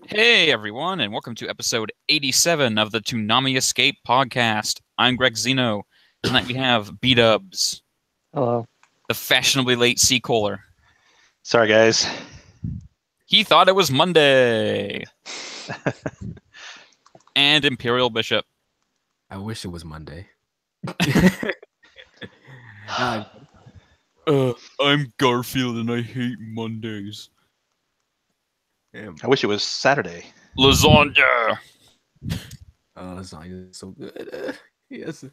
Hey everyone, and welcome to episode 87 of the Toonami Escape podcast. I'm Greg Zeno. Tonight we have B-Dubs, Hello. the fashionably late Seacoler. Sorry, guys. He thought it was Monday. And Imperial Bishop. I wish it was Monday. I'm Garfield and I hate Mondays. I wish it was Saturday. Lasagna! Lasagna is so good. Yes.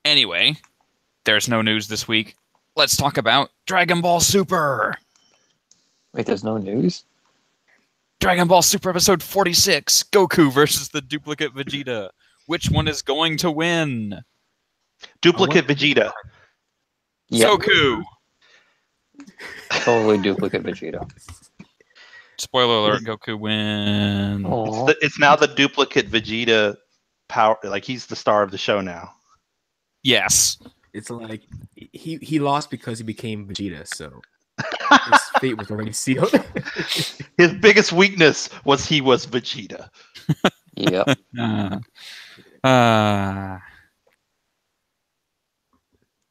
Anyway, there's no news this week. Let's talk about Dragon Ball Super. Wait, there's no news? Dragon Ball Super episode 46, Goku versus the duplicate Vegeta. Which one is going to win? Duplicate Vegeta. Yeah, Goku! totally duplicate Vegeta. Spoiler alert, Goku wins. Aw. It's now the duplicate Vegeta power. Like, he's the star of the show now. Yes. It's like he lost because he became Vegeta, so his fate was already sealed. His biggest weakness was he was Vegeta. Yep.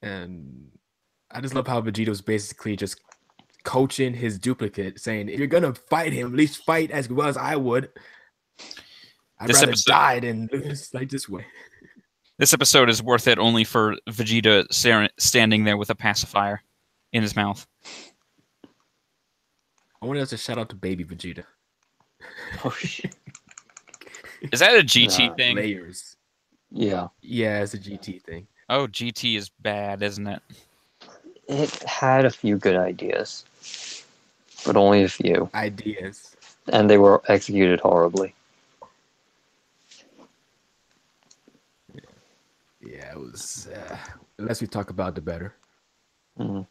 And I just love how Vegeta was basically just coaching his duplicate, saying, if you're gonna fight him, at least fight as well as I would. I'd This rather episode- die than lose like this way. This episode is worth it only for Vegeta standing there with a pacifier in his mouth. I wanted us to shout out to baby Vegeta. Oh shit. Is that a GT Nah, thing? Layers. Yeah. Yeah, it's a GT thing. Oh, GT is bad, isn't it? It had a few good ideas, but only a few, Ideas. and they were executed horribly. Yeah, it was. The less we talk about, the better. Mhm.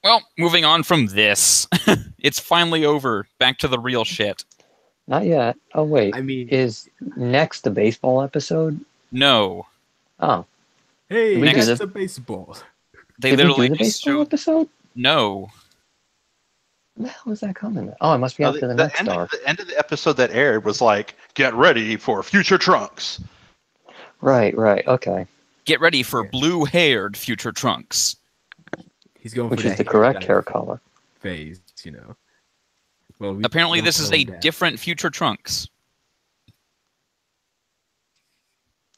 Well, moving on from this. It's finally over. Back to the real shit. Not yet. Oh wait, I mean, is next the baseball episode? No. Oh, hey, Did we do that's this? the baseball. They did we literally do the just baseball showed... episode? No. When the hell is that coming? Oh, it must be after the next end, arc. the end of the episode that aired was like, get ready for future Trunks. Right. Okay. Get ready for blue-haired future Trunks. He's going Which for is that the correct dye hair color. phase, you know. Well, we Apparently, don't this is call a him that. different future Trunks.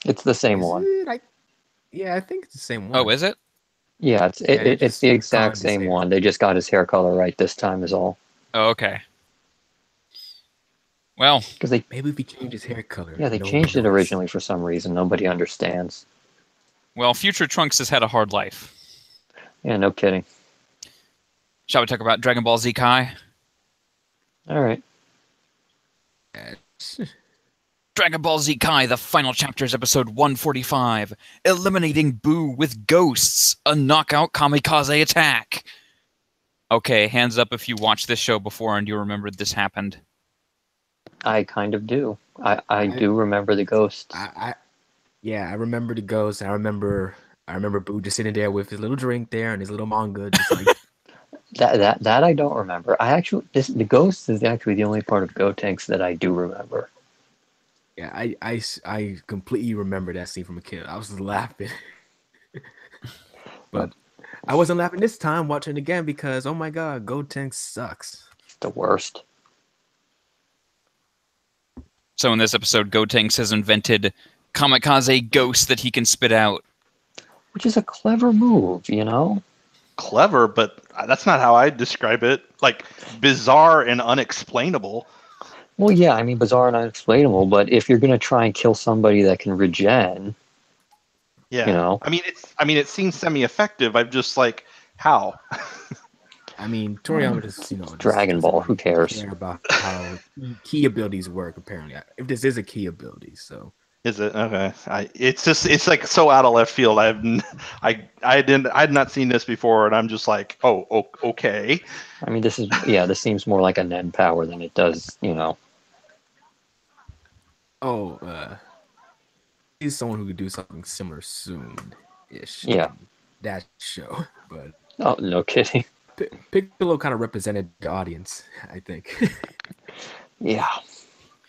It's the same Is one. it? Yeah, I think it's the same one. Oh, is it? Yeah, it's Yeah, it's just the exact colored his same hair. one. They just got his hair color right this time is all. Oh, okay. Well, Because they Maybe if he changed his hair color. Yeah, they no one changed it would notice. originally for some reason. Nobody understands. future Trunks has had a hard life. Yeah, no kidding. Shall we talk about Dragon Ball Z Kai? All right. Dragon Ball Z Kai, the final chapters, episode 145. Eliminating Boo with ghosts. A knockout kamikaze attack. Okay, hands up if you watched this show before and you remembered this happened. I kind of do. I do remember the ghosts. Yeah, I remember the ghost. I remember Boo just sitting there with his little drink there and his little manga, just like That I don't remember. The ghosts is actually the only part of Gotenks that I do remember. yeah. I completely remember that scene from a kid. I was laughing, but I wasn't laughing this time watching it again because oh my god, Gotenks sucks. The worst. So in this episode, Gotenks has invented kamikaze ghosts that he can spit out. Which is a clever move, you know? Clever, but that's not how I describe it. Like, bizarre and unexplainable. Well, yeah, I mean, bizarre and unexplainable, but if you're going to try and kill somebody that can regen, Yeah. you know? I mean, it seems semi-effective. I'm just like, how? I mean, Toriyama just just Dragon Ball, who doesn't cares? care about how key abilities work. Apparently, if this is a key ability, so Is it okay? It's like so out of left field. I had not seen this before, and I'm just like, oh, okay. I mean, this seems more like a Nen power than it does, you know. he's someone who could do something similar soon-ish. Yeah. in that show, but Oh, no kidding. Piccolo kind of represented the audience, I think. Yeah.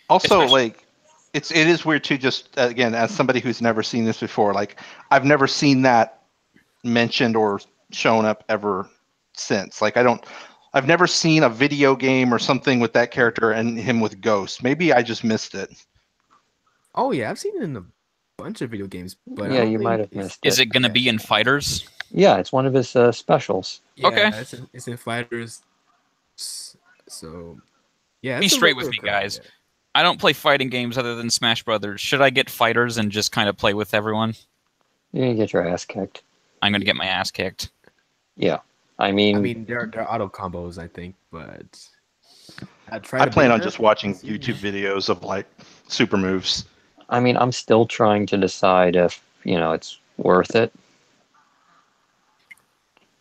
Also, Especially- like, it is weird too. Just again, as somebody who's never seen this before, like I've never seen that mentioned or shown up ever since. Like I've never seen a video game or something with that character and him with Ghost. Maybe I just missed it. Oh yeah, I've seen it in a bunch of video games, but I Yeah, don't you might think have missed Is it. it going to yeah. be in Fighters? Yeah, it's one of his specials. Yeah, Okay. it's in Fighters. So yeah, Be it's a straight with regular me, occurrence, guys. yeah. I don't play fighting games other than Smash Brothers. Should I get Fighters and just kind of play with everyone? You're gonna get your ass kicked. I'm going to get my ass kicked. Yeah. I I mean, mean, there are auto combos, I think, but I plan on just watching YouTube videos of like super moves. I'm still trying to decide if, it's worth it.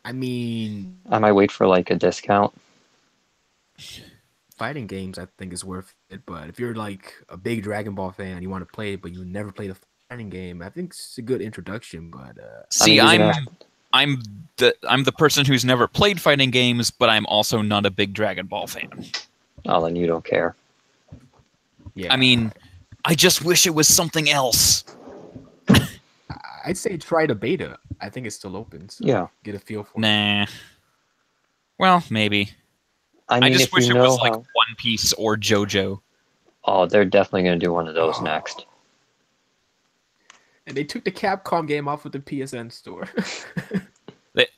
I mean, I might wait for like a discount. fighting games, I think, is worth it. But if you're like a big Dragon Ball fan and you want to play it, but you never played a fighting game, I think it's a good introduction. But See, you can I'm the person who's never played fighting games, but I'm also not a big Dragon Ball fan. Oh, then you don't care. yeah, I mean, I just wish it was something else. I'd say try the beta. I think it's still open. So Yeah. get a feel for it. Nah. Well, maybe. I I mean, just if wish you it know was like how... One Piece or JoJo. Oh, they're definitely gonna do one of those next. And they took the Capcom game off of the PSN store.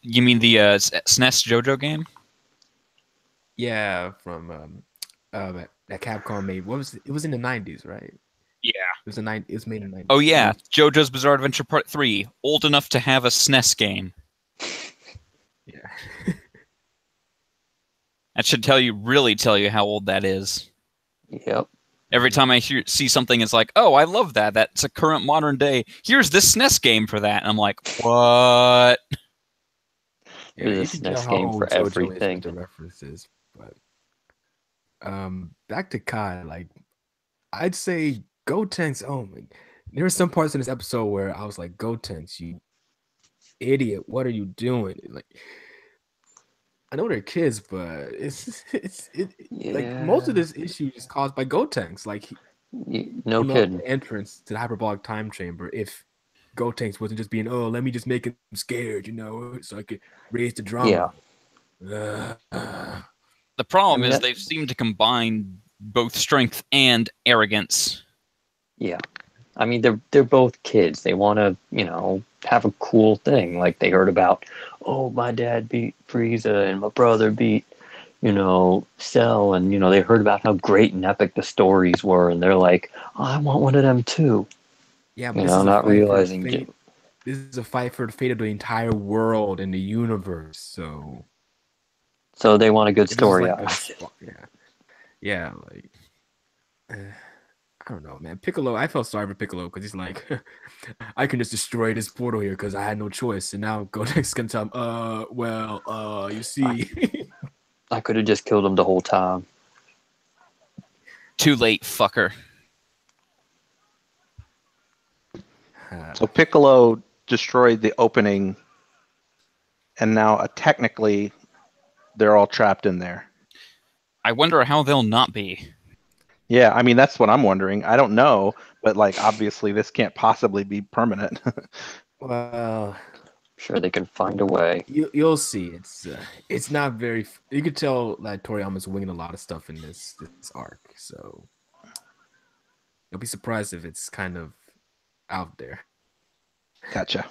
You mean the SNES JoJo game? Yeah, from that Capcom made. What was it? It was in the 90s, right? Yeah. It was made in the 90s. Oh yeah, JoJo's Bizarre Adventure Part 3, old enough to have a SNES game. Yeah. That should really tell you how old that is. Yep. Every time I see something, it's like, oh, I love that. That's a current modern day. Here's this SNES game for that. And I'm like, what? Yeah, There's you a can tell SNES how game old for JoJo is everything. with the references. But back to Kai, like I'd say Gotenks. Oh my, there were some parts in this episode where I was like, Gotenks, you idiot, what are you doing? Like, I know they're kids, but like most of Yeah. this issue is caused by Gotenks. Like No he kidding. the entrance to the hyperbolic time chamber. If Gotenks wasn't just being, oh, let me just make him scared, so I could raise the drama. Yeah. The problem I mean, is that- they seem to combine both strength and arrogance. Yeah. I mean, they're both kids. They want to, have a cool thing. Like they heard about, oh, my dad beat Frieza and my brother beat, Cell, and they heard about how great and epic the stories were, and they're like, oh, I want one of them too. Yeah, but Not realizing. This is a fight for the fate of the entire world and the universe. So they want a good if this is story like out. yeah, like I don't know, man. Piccolo, I felt sorry for Piccolo because he's like, I can just destroy this portal here because I had no choice, and now Gotenks can tell him, you see. I could have just killed him the whole time. Too late, fucker. So Piccolo destroyed the opening, and now technically they're all trapped in there. I wonder how they'll not be. Yeah, I mean that's what I'm wondering. I don't know, but like obviously this can't possibly be permanent. Well, Sure, they can find a way. you'll see. It's not very. You could tell that Toriyama's winging a lot of stuff in this arc, so you'll be surprised if it's kind of out there. Gotcha.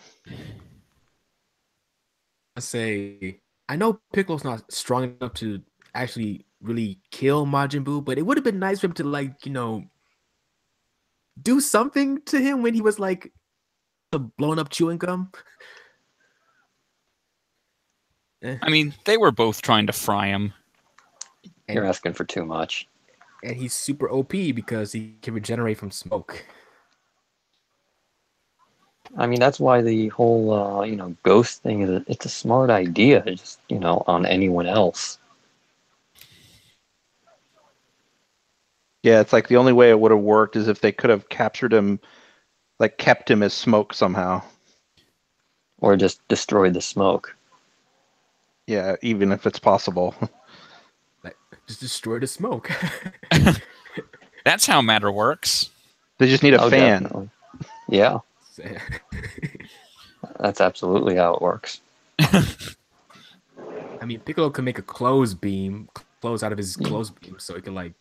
I know Piccolo's not strong enough to actually really kill Majin Buu, but it would have been nice for him to do something to him when he was like blowing up chewing gum. I mean, they were both trying to fry him. You're asking for too much. And he's super OP because he can regenerate from smoke. I mean, that's why the whole, ghost thing it's a smart idea, just, on anyone else. Yeah, it's like the only way it would have worked is if they could have captured him, like kept him as smoke somehow. Or just destroy the smoke. Yeah, even if it's possible. Like, just destroy the smoke. That's how matter works. They just need a Oh, fan. definitely. Yeah, that's absolutely how it works. I mean, Piccolo can make a clothes out of his clothes beam, so he can like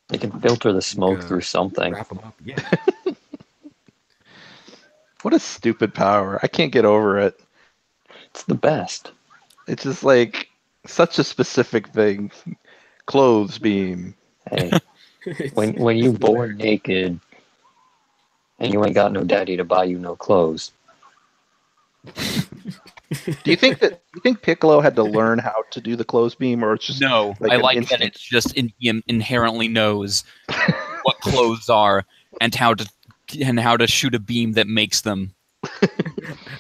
They can filter the smoke through something. wrap him up. Yeah. What a stupid power. I can't get over it. It's the best. It's just like such a specific thing. Clothes beam. Hey, when you born naked and you ain't got no daddy to buy you no clothes. Do you think Piccolo had to learn how to do the clothes beam, or it's just No, like I an like that instinct? it's just inherently knows what clothes are and how to shoot a beam that makes them.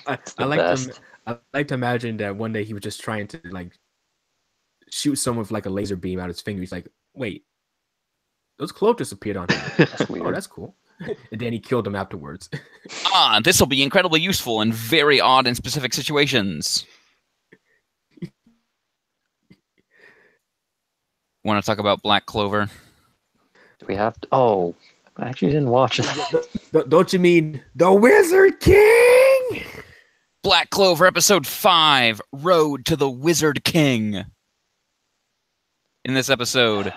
I the like best. I like to imagine that one day he was just trying to like shoot someone with like a laser beam out his finger. He's like, wait, those clothes disappeared on him. That's Oh, weird. that's cool. And then he killed him afterwards. This will be incredibly useful in very odd and specific situations. Want to talk about Black Clover? Do we have to? Oh, I actually didn't watch it. Don't you mean the Wizard King? Black Clover episode 5, Road to the Wizard King. In this episode,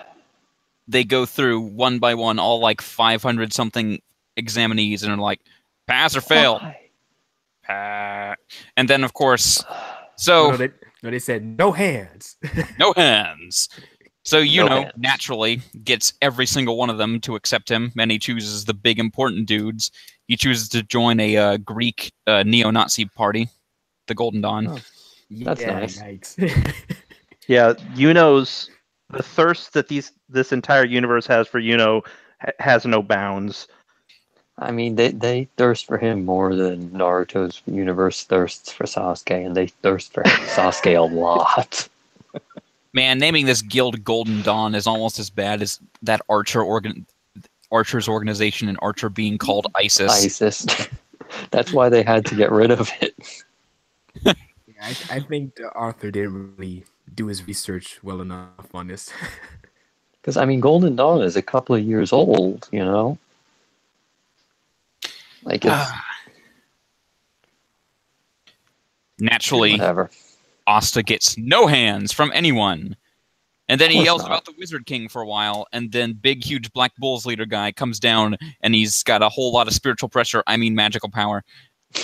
they go through one by one all like 500 something examinees and are like, pass or fail. Why? And then, of course, so They said no hands. no hands. So, No hands. naturally gets every single one of them to accept him, and he chooses the big important dudes. He chooses to join a Greek neo-Nazi party, the Golden Dawn. Oh, That's nice. Yikes. Yeah, Yuno's the thirst that this entire universe has for Yuno has no bounds. I mean, they thirst for him more than Naruto's universe thirsts for Sasuke, and they thirst for Sasuke a lot. Man, naming this guild Golden Dawn is almost as bad as that Archer's organization and Archer being called ISIS. ISIS. That's why they had to get rid of it. I think the author didn't really do his research well enough on this. Because, I mean, Golden Dawn is a couple of years old, you know? Like, it's Naturally, whatever. Asta gets no hands from anyone. And then he Of course yells not. about the Wizard King for a while, and then big, huge Black Bulls leader guy comes down, and he's got a whole lot of spiritual pressure, magical power.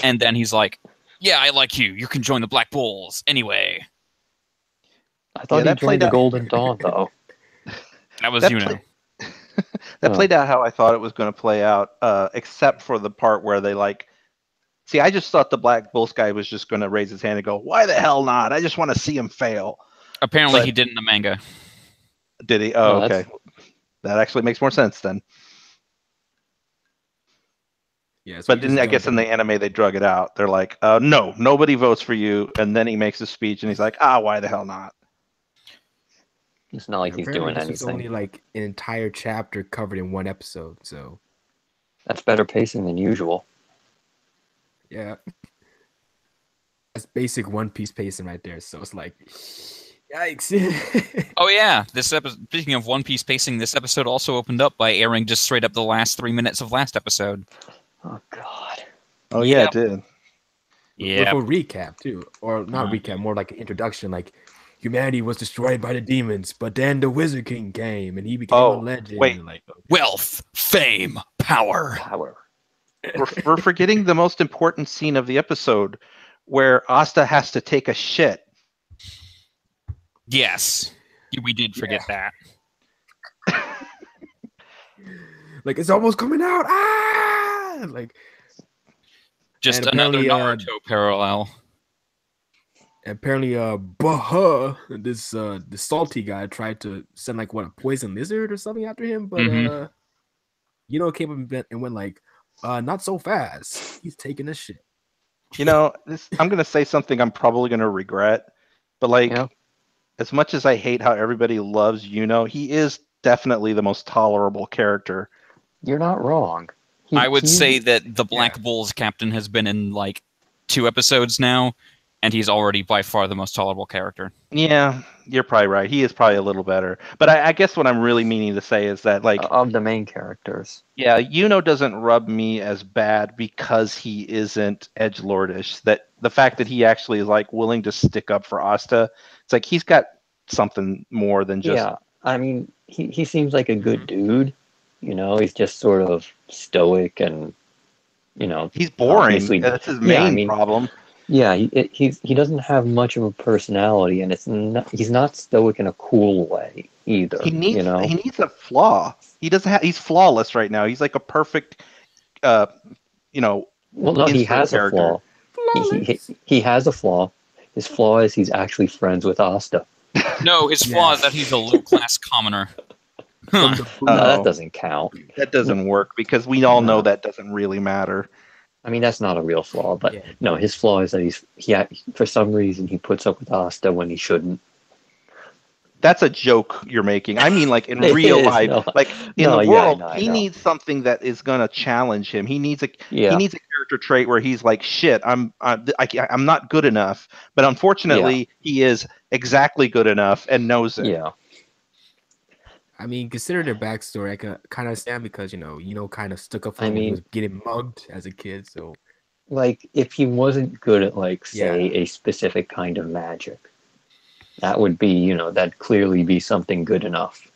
And then he's like, yeah, I like you. You can join the Black Bulls. Anyway. I thought that he played joined the out- Golden Dawn, though. That was, That Yuno. play- That Oh. played out how I thought it was going to play out, except for the part where they like. See, I just thought the Black Bulls guy was just going to raise his hand and go, "Why the hell not? I just want to see him fail." Apparently But- he did in the manga. Did he? Oh, Oh, that's- okay. That actually makes more sense then. Yeah, so But he then just I guess in the anime they drug it out. They're like, "No, nobody votes for you." And then he makes a speech and he's like, "Why the hell not?" It's not like he's apparently doing this was anything. only like an entire chapter covered in one episode. So That's better pacing than usual. yeah, that's basic One Piece pacing right there. So it's like, yikes. Oh yeah, this episode. Speaking of One Piece pacing, this episode also opened up by airing just straight up the last 3 minutes of last episode. Oh, God. Oh yeah, Yep. it did. Yeah, With a recap too, or not recap, more like an introduction. Like humanity was destroyed by the demons, but then the Wizard King came and he became a Oh, legend. wait. and like, wealth, fame, power. Power. We're forgetting the most important scene of the episode, where Asta has to take a shit. Yes, we did forget that. like it's almost coming out. Ah, like Just And another apparently, Naruto parallel. apparently, Baha, this the salty guy, tried to send like what, a poison lizard or something after him, but Mhm. came up and went like, not so fast. He's taking a shit. You know, I'm gonna say something I'm probably gonna regret, but like, Yeah. as much as I hate how everybody loves Yuno, he is definitely the most tolerable character. You're not wrong. I would He- say that the Black Bulls captain has been in like 2 episodes now, And he's already by far the most tolerable character. Yeah, you're probably right. He is probably a little better. But I guess what I'm really meaning to say is that, like, Of the main characters. yeah, Yuno doesn't rub me as bad because he isn't edgelordish. That the fact that he actually is like willing to stick up for Asta, it's like he's got something more than just. Yeah, I mean, he seems like a good dude. You know, he's just sort of stoic and, you know, He's boring. obviously. That's his Yeah, I main mean, problem. yeah, he doesn't have much of a personality, and he's not stoic in a cool way either. He You know, needs a flaw. He doesn't have. He's flawless right now. He's like a perfect, uh, you know, well, no, he insert has a character. flaw. He has a flaw. His flaw is he's actually friends with Asta. No, his flaw is that he's a low-class commoner. From the No, that Oh. doesn't count. That doesn't work because we all know No. that doesn't really matter. I mean, that's not a real flaw, but Yeah. no, his flaw is that for some reason he puts up with Asta when he shouldn't. That's a joke you're making. I mean, like in It real is, life, no. like in No, the yeah, world, no, I he know. needs something that is gonna challenge him. He needs a Yeah. character trait where he's like, "Shit, I'm not good enough." But unfortunately, he is exactly good enough and knows it. Yeah. I mean, consider their backstory. I can kind of understand because kind of stuck up for I him when he mean- was getting mugged as a kid. So Like, if he wasn't good at, like, say, Yeah. a specific kind of magic, that would be, that'd clearly be something good enough.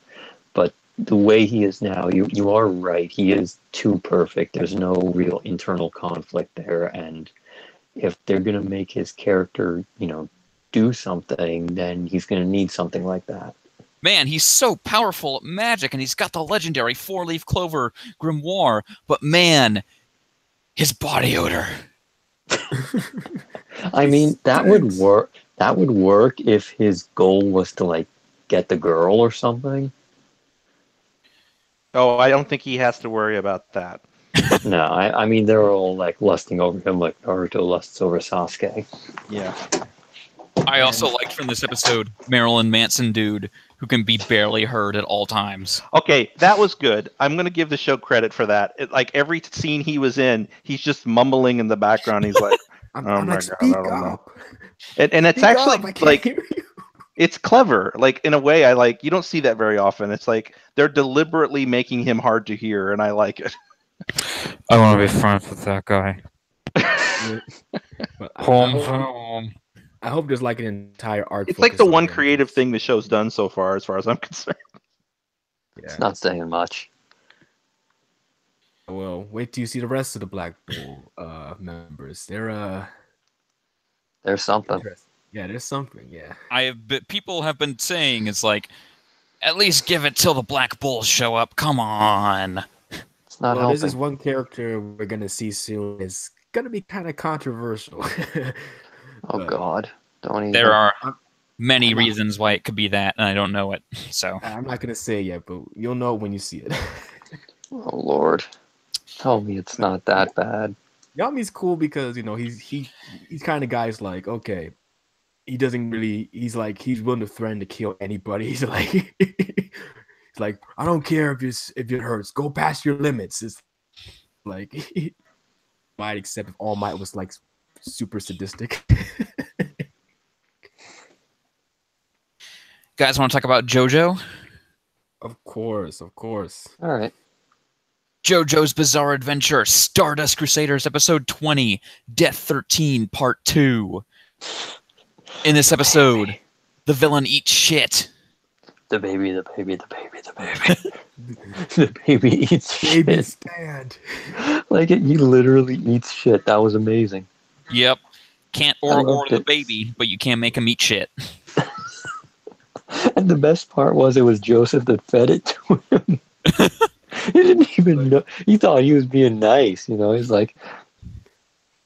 But the way he is now, you are right. He is too perfect. There's no real internal conflict there. And if they're going to make his character, do something, then he's going to need something like that. Man, he's so powerful at magic, and he's got the legendary four-leaf clover grimoire. But man, his body odor. I mean, that would work. That would work if his goal was to, like, get the girl or something. Oh, I don't think he has to worry about that. No, I mean, they're all, like, lusting over him like Naruto lusts over Sasuke. Yeah. I also liked from this episode Marilyn Manson dude who can be barely heard at all times. Okay, that was good. I'm gonna give the show credit for that. Like every scene he was in, he's just mumbling in the background. He's like, I'm Oh my like, God, speak I don't know. up. and it's Speak actually up, I can't like hear you. it's clever. Like in a way, I like. You don't see that very often. It's like they're deliberately making him hard to hear, and I like it. I want to be friends with that guy. But Home. I hope there's like an entire art. It's like the focus on one him, creative 'cause- thing the show's done so far, as I'm concerned. Yeah. It's not saying much. Well, wait till you see the rest of the Black Bull members. They're There's something. interesting. Yeah, there's something. Yeah. People have been saying it's like, at least give it till the Black Bulls show up. Come on. It's not Well, helping. this is one character we're gonna see soon. It's gonna be kind of controversial. Oh God! Don't even. There are I'm- many I'm not- reasons why it could be that, and I don't know it. So I'm not gonna say it yet, but you'll know it when you see it. Oh Lord! Tell me it's not that bad. Yami's cool because he's kind of guy's like, okay, he doesn't really. He's willing to threaten to kill anybody. He's like, he's like, I don't care if it hurts. Go past your limits. It's like might accept if All Might was like super sadistic. guys want to talk about JoJo? Of course. All right. JoJo's Bizarre Adventure, Stardust Crusaders, Episode 20, Death 13, Part 2. In this episode, the villain eats shit. The baby. The baby eats shit. Baby stand. Like he literally eats shit. That was amazing. Yep. Can't I order loved the it. baby, but you can make him eat shit. And the best part was it was Joseph that fed it to him. He didn't even know. He thought he was being nice. He's like,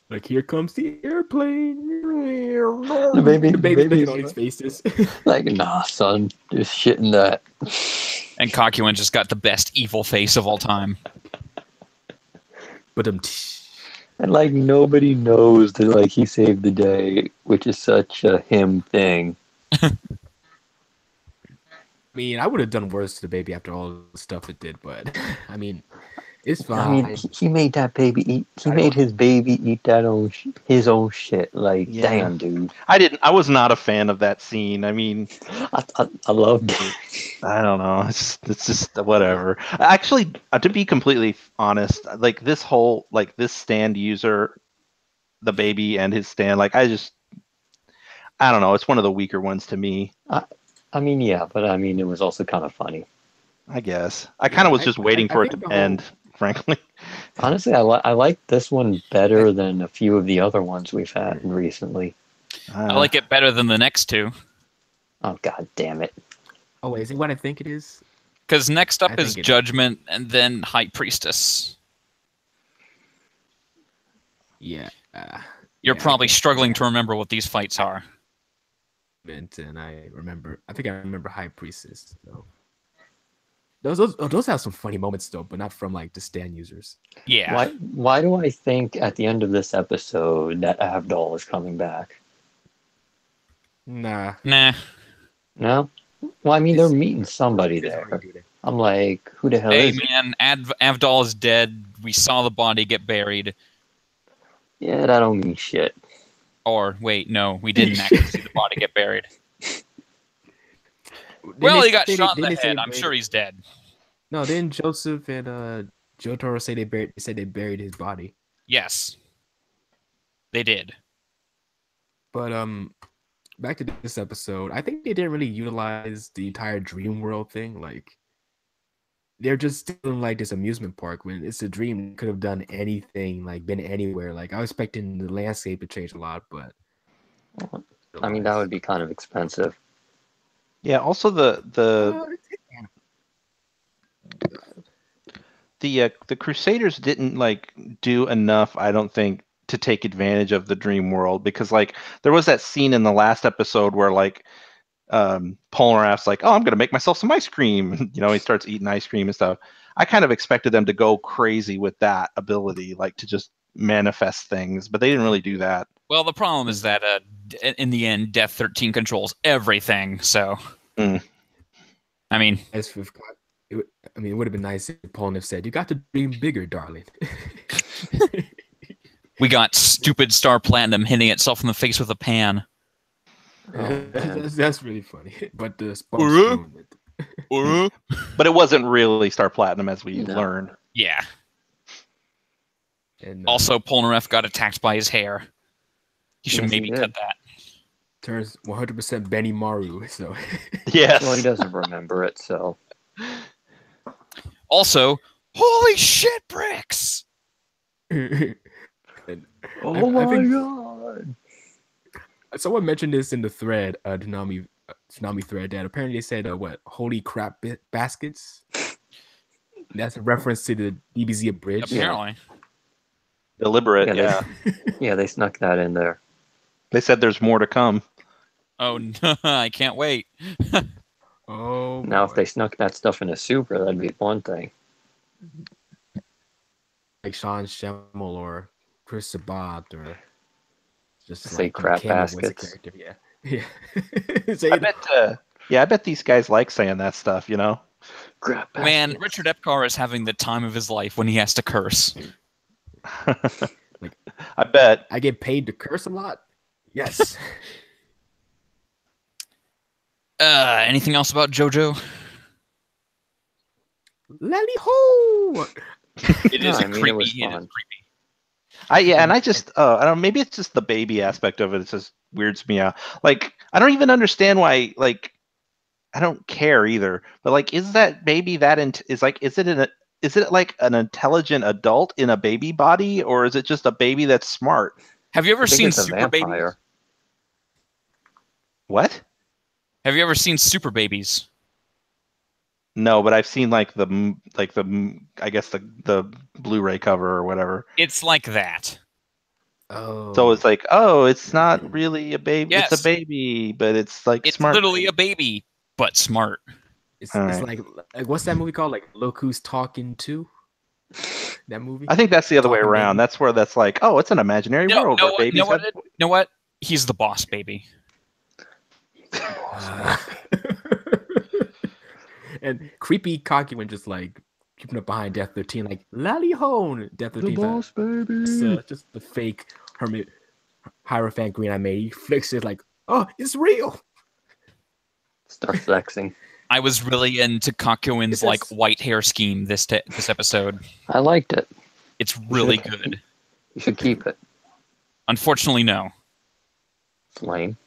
Like, here comes the airplane. The baby- the baby's baby's looking on his faces. nah, son, just shit in that. And Kakuin just got the best evil face of all time. But And like nobody knows that like he saved the day, which is such a him thing. I mean, I would have done worse to the baby after all the stuff it did, but I mean, It's I mean, fine. he made that baby eat. He I made don't- his baby eat that his own shit. Like, Yeah. damn, dude. I was not a fan of that scene. I mean, I loved it. I don't know. It's just whatever. Actually, to be completely honest, like this whole like this stand user, the baby and his stand, like I don't know. It's one of the weaker ones to me. I mean, yeah, but I mean, it was also kind of funny. I guess I kind of was just waiting I for it think to the whole- end. Frankly, Honestly, I like this one better than a few of the other ones we've had recently. I like it better than the next two. Oh, god damn it. Oh, wait, is it what I think it is? Because next I up is think it- Judgment and then High Priestess. Yeah. You're yeah, probably I think- struggling to remember what these fights are. And I think I remember High Priestess. So. Those have some funny moments though, but not from like the stand users. Yeah. Why do I think at the end of this episode that Avdol is coming back? Nah. Nah. No? Well, I mean, they're It's- meeting somebody It's there. funny, dude. I'm like, who the hell Hey, is it? man, Avdol is dead. We saw the body get buried. Yeah, that don't mean shit. Or, wait, no, we didn't actually see the body get buried. Didn't Well, they he got say shot in didn't the they say head. they I'm buried- sure he's dead. No, didn't Joseph and Jotaro say they said they buried his body? Yes. They did. But back to this episode, I think they didn't really utilize the entire dream world thing. Like they're just still in like this amusement park when it's a dream. They could have done anything, like been anywhere. Like I was expecting the landscape to change a lot, but I mean, that would be kind of expensive. yeah. Also, the Crusaders didn't like do enough, I don't think, to take advantage of the dream world because like there was that scene in the last episode where like Polnareff's like, oh, I'm gonna make myself some ice cream. You know, he starts eating ice cream and stuff. I kind of expected them to go crazy with that ability, like to just manifest things, but they didn't really do that. Well, the problem is that in the end, Death 13 controls everything. So, Mm. I mean, it would have been nice if Polnareff said, "You got to dream bigger, darling." we got stupid Star Platinum hitting itself in the face with a pan. Oh, man. that's really funny. But the spokes Uh-huh. ruined it. But it wasn't really Star Platinum, as we No. learned. Yeah. And Also, Polnareff got attacked by his hair. He should Yes, he maybe did. cut that. turns 100% Benny Maru. So Yes. Well, he doesn't remember it, so. Also, holy shit, bricks! And Oh I my think- god! someone mentioned this in the thread, Toonami thread, that apparently they said, what, holy crap baskets? That's a reference to the DBZ Abridged. Apparently. Deliberate, Yeah, yeah. Yeah, they snuck that in there. They said there's more to come. Oh, no, I can't wait. Oh, Now, if boy. they snuck that stuff in a Super, that'd be one thing. Like Sean Schemmel or Chris Sabat or just Say like crap Cameron was a baskets. character. Yeah. Say I it. bet, I bet these guys like saying that stuff, you know? Crap Man, baskets. Richard Epcar is having the time of his life when he has to curse. I bet. I get paid to curse a lot. Yes. Anything else about JoJo? Lally ho! It No, is I mean, it creepy. was It is fun. creepy. And I just, I don't know, maybe it's just the baby aspect of it. It just weirds me out. Like, I don't even understand why, like, I don't care either. But like, is that baby is it like an intelligent adult in a baby body, or is it just a baby that's smart? Have you ever I think seen it's a Super Babies? vampire. What? Have you ever seen Super Babies? No, but I've seen like I guess the Blu-ray cover or whatever. It's like that. Oh. So it's like, oh, it's not really a baby. Yes. It's a baby, but it's like It's smart. literally a baby, but smart. It's Alright. like what's that movie called? Like Look Who's Talking To? That movie? I think that's the other way Talking around. baby. that's where that's like, oh, it's an imaginary No, world no, where what- babies know what have- know what? He's the boss baby. And creepy cocky when just like keeping up behind Death 13, like Lally Hone. Death 13, baby. just the fake Hermit Hierophant Green I made. He flicks it like, oh, it's real. Start flexing. I was really into Kakyoin's like white hair scheme this episode. I liked it. It's really good. You should keep it. Unfortunately, no. It's lame.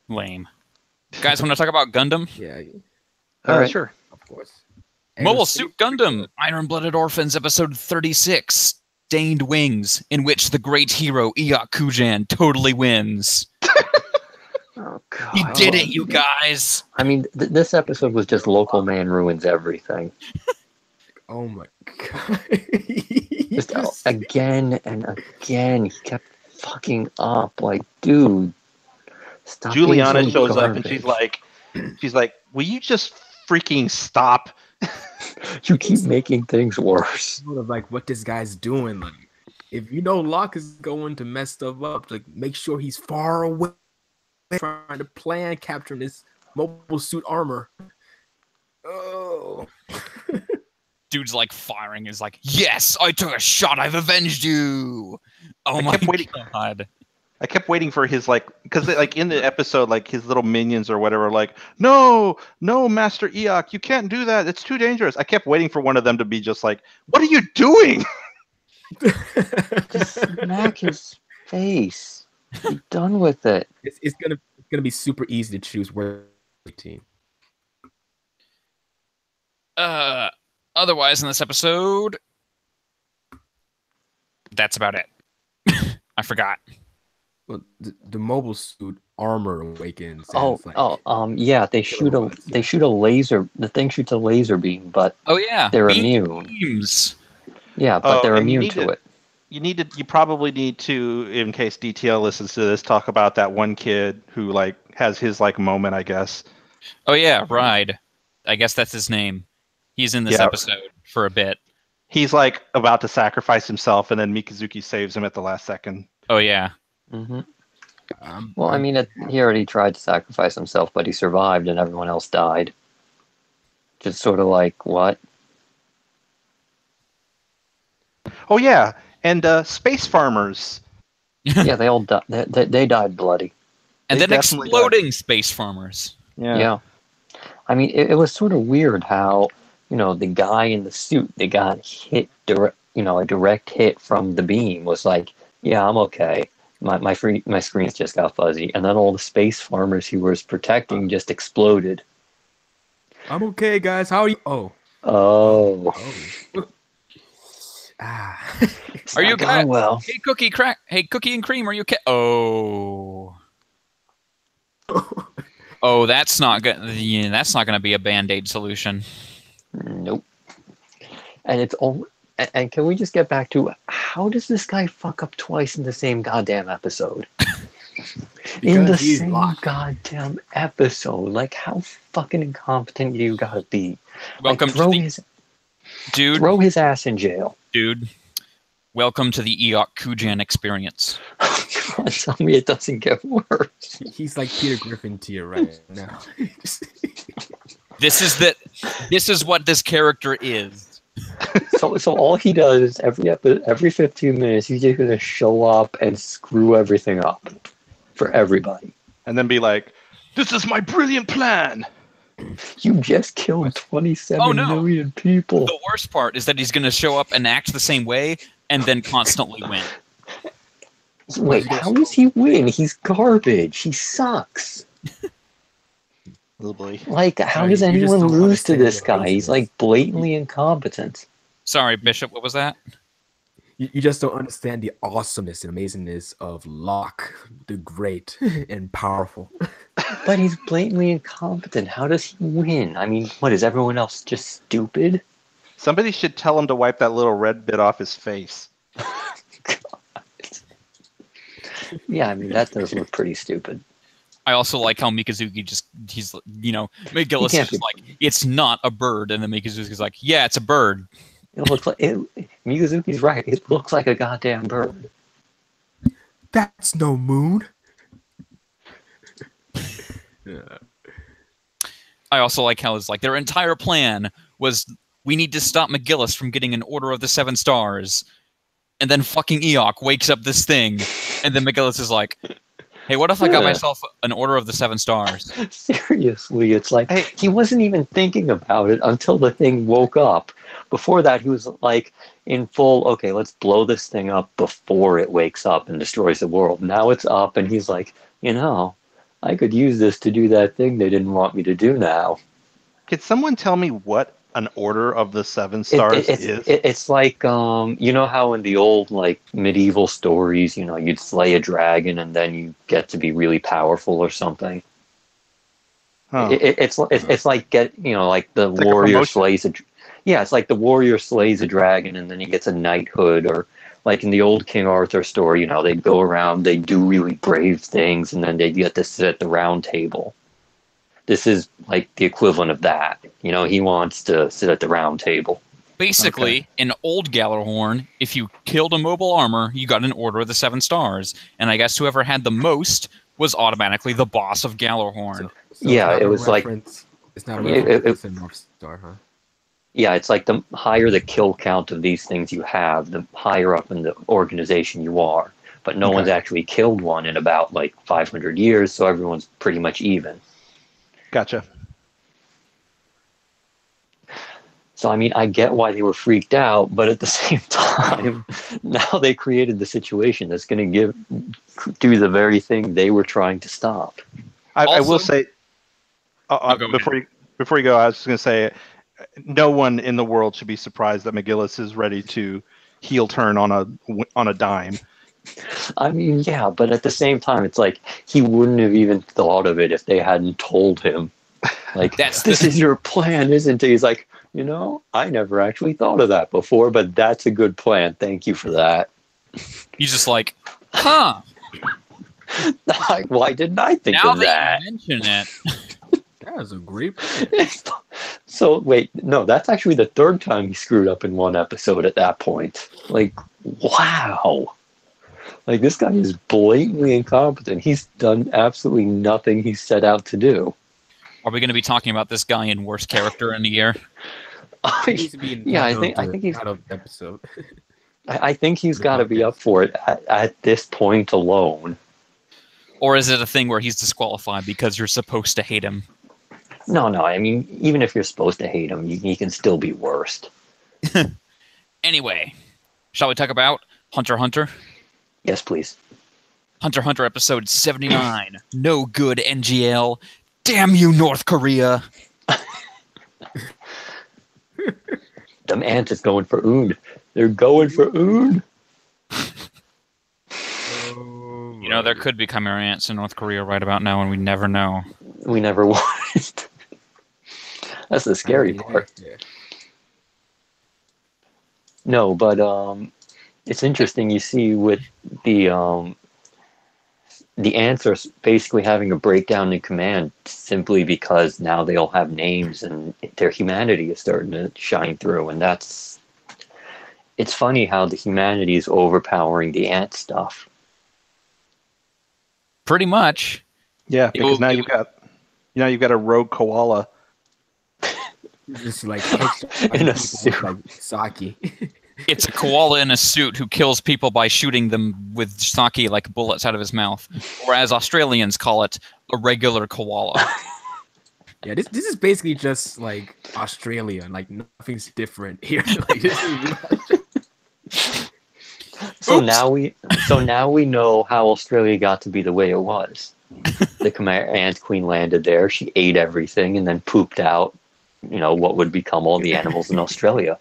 Lame. Guys, want to talk about Gundam? Yeah. All right. Sure. Of course. Mobile Suit Gundam, Iron-Blooded Orphans, episode 36, Stained Wings, in which the great hero Iok Kujan totally wins. Oh, God. He did it, you guys! I mean, this episode was just local man ruins everything. Oh my God. Just again and again, he kept fucking up. Like, dude, stop. Juliana being so shows up and garbage. she's like, will you just freaking stop? You keep making things worse. Sort of like what this guy's doing. Like, if you know Locke is going to mess stuff up, like make sure he's far away, trying to plan capturing this mobile suit armor. Oh. Dude's like firing is like, yes, I took a shot, I've avenged you. Oh my God. I kept waiting for his because like in the episode, like his little minions or whatever, like, no, Master Eok, you can't do that. It's too dangerous. I kept waiting for one of them to be just like, what are you doing? Just smack his face. Be done with it. It's gonna be super easy to choose where team. Otherwise in this episode, that's about it. I forgot. Well, the mobile suit armor awakens. Yeah. They shoot a laser. The thing shoots a laser beam, but they're immune. Beams. Yeah, but they're immune to it. You probably need to, in case DTL listens to this, talk about that one kid who like has his like moment, I guess. Oh yeah, Ride. I guess that's his name. He's in this episode for a bit. He's like about to sacrifice himself, and then Mikazuki saves him at the last second. Oh yeah. Mm-hmm. Well, I mean, he already tried to sacrifice himself, but he survived, and everyone else died. Just sort of like what? Oh yeah, and space farmers. Yeah, they all died. They died bloody. And then exploding space farmers. Yeah. I mean, it was sort of weird how, the guy in the suit that got hit a direct hit from the beam was like, yeah, I'm okay. My screens just got fuzzy, and then all the space farmers he was protecting just exploded. I'm okay, guys. How are you? Oh. Are you okay? Well? Hey, Cookie and Cream, are you okay? Oh. Oh, that's not good. Yeah, that's not going to be a Band-Aid solution. Nope. And it's all. And can we just get back to how does this guy fuck up twice in the same goddamn episode? In the same goddamn episode. Like, how fucking incompetent you gotta be? Welcome throw his ass in jail. Dude, welcome to the Eok Kujan experience. God, tell me it doesn't get worse. He's like Peter Griffin to you right now. This is what this character is. So all he does is every 15 minutes he's just gonna show up and screw everything up for everybody, and then be like, "This is my brilliant plan." You just killed 27 million people. The worst part is that he's gonna show up and act the same way, and then constantly win. Wait, how does he win? He's garbage. He sucks. Oh boy. Like, how does anyone lose to this guy? He's like blatantly incompetent. Sorry, Bishop, what was that? You just don't understand the awesomeness and amazingness of Locke, the great and powerful. But he's blatantly incompetent. How does he win? I mean, what, is everyone else just stupid? Somebody should tell him to wipe that little red bit off his face. Yeah, I mean, that does look pretty stupid. I also like how Mikazuki Megillus is like, it's not a bird, and then Mikazuki's like, yeah, it's a bird. It looks like Mikazuki's right. It looks like a goddamn bird. That's no moon. I also like how it's like their entire plan was we need to stop McGillis from getting an Order of the Seven Stars. And then fucking Eok wakes up this thing, and then McGillis is like, hey, what if I got myself an Order of the Seven Stars? Seriously, it's like Hey. he wasn't even thinking about it until the thing woke up. Before that, he was like in full, okay, let's blow this thing up before it wakes up and destroys the world. Now it's up, and he's like, I could use this to do that thing they didn't want me to do now. Could someone tell me what an Order of the Seven Stars is? It's like, you know how in the old like medieval stories, you'd slay a dragon and then you get to be really powerful or something. Huh. It's like like the like warrior slays it's like the warrior slays a dragon and then he gets a knighthood, or like in the old King Arthur story, they go around, they do really brave things, and then they get to sit at the round table. This is like the equivalent of that. He wants to sit at the round table. Basically, in old Gallarhorn, if you killed a mobile armor, you got an Order of the Seven Stars. And I guess whoever had the most was automatically the boss of Gallarhorn. So yeah, it was it's not a reference to North Star, huh? Yeah, it's like the higher the kill count of these things you have, the higher up in the organization you are. But no one's actually killed one in about like 500 years, so everyone's pretty much even. Gotcha. So, I get why they were freaked out, but at the same time, now they created the situation that's going to do the very thing they were trying to stop. I will say, before you go, I was just going to say, no one in the world should be surprised that McGillis is ready to heel turn on a dime. Yeah, but at the same time, it's like he wouldn't have even thought of it if they hadn't told him. Like, this is your plan, isn't it? He's like, I never actually thought of that before, but that's a good plan. Thank you for that. He's just like, huh. Why didn't I think of that? Now that you mention it. That was a great plan. So, wait, no, that's actually the third time he screwed up in one episode at that point. Like, wow. Like, this guy is blatantly incompetent. He's done absolutely nothing he set out to do. Are we going to be talking about this guy in worst character in a year? I think he's out of episode. I think he's got to be up for it at this point alone. Or is it a thing where he's disqualified because you're supposed to hate him? No. Even if you're supposed to hate him, he can still be worst. Anyway, shall we talk about Hunter x Hunter? Yes, please. Hunter x Hunter episode 79. No good, NGL. Damn you, North Korea. Them ants is going for Oon. They're going for Oon. There could be chimera ants in North Korea right about now, and we never know. We never watched. That's the scary part. Yeah. No, but it's interesting. You see with the ants are basically having a breakdown in command simply because now they all have names and their humanity is starting to shine through. And it's funny how the humanity is overpowering the ant stuff. Pretty much. Yeah, because now you've got a rogue koala. Just like in a suit. like sake. It's a koala in a suit who kills people by shooting them with sake like bullets out of his mouth. Or as Australians call it, a regular koala. Yeah, this is basically just like Australia. Like nothing's different here. Like, So now we know how Australia got to be the way it was. The ant queen landed there. She ate everything and then pooped out, what would become all the animals in Australia.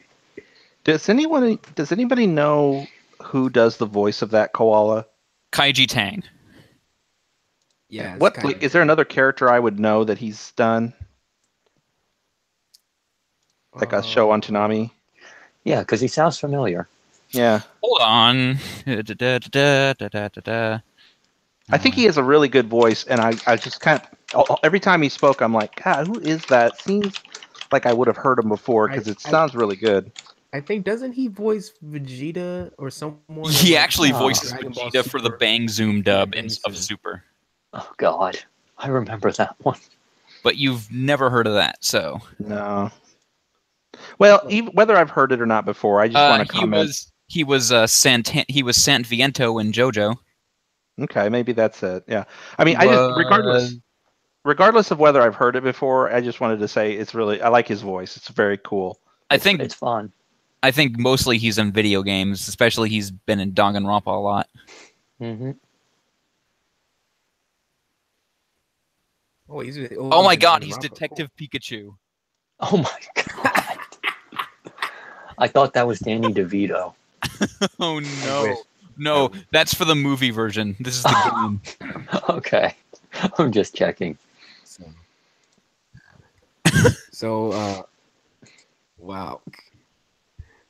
Does anybody know who does the voice of that koala? Kaiji Tang. yeah. Is there another character I would know that he's done? Like a show on Toonami? Yeah, because he sounds familiar. Yeah. Hold on. I think he has a really good voice, and I just every time he spoke, I'm like, God, who is that? Seems like I would have heard him before because it sounds really good. I think, doesn't he voice Vegeta or someone? He actually voices Dragon Ball Vegeta for the Super? Bang Zoom dub Bang of Zoom. Super. Oh, God. I remember that one. But you've never heard of that, so. No. Well, even, whether I've heard it or not before, I just want to comment. He was Sant Viento in JoJo. Okay, maybe that's it. Yeah, I mean, He I just was- regardless of whether I've heard it before, I just wanted to say I like his voice. It's very cool. It's fun. I think mostly he's in video games, especially he's been in Danganronpa a lot. Mm-hmm. Oh my god, he's Detective Pikachu. Oh my god! I thought that was Danny DeVito. Oh no. No, that's for the movie version. This is the game. Okay, I'm just checking. So, wow.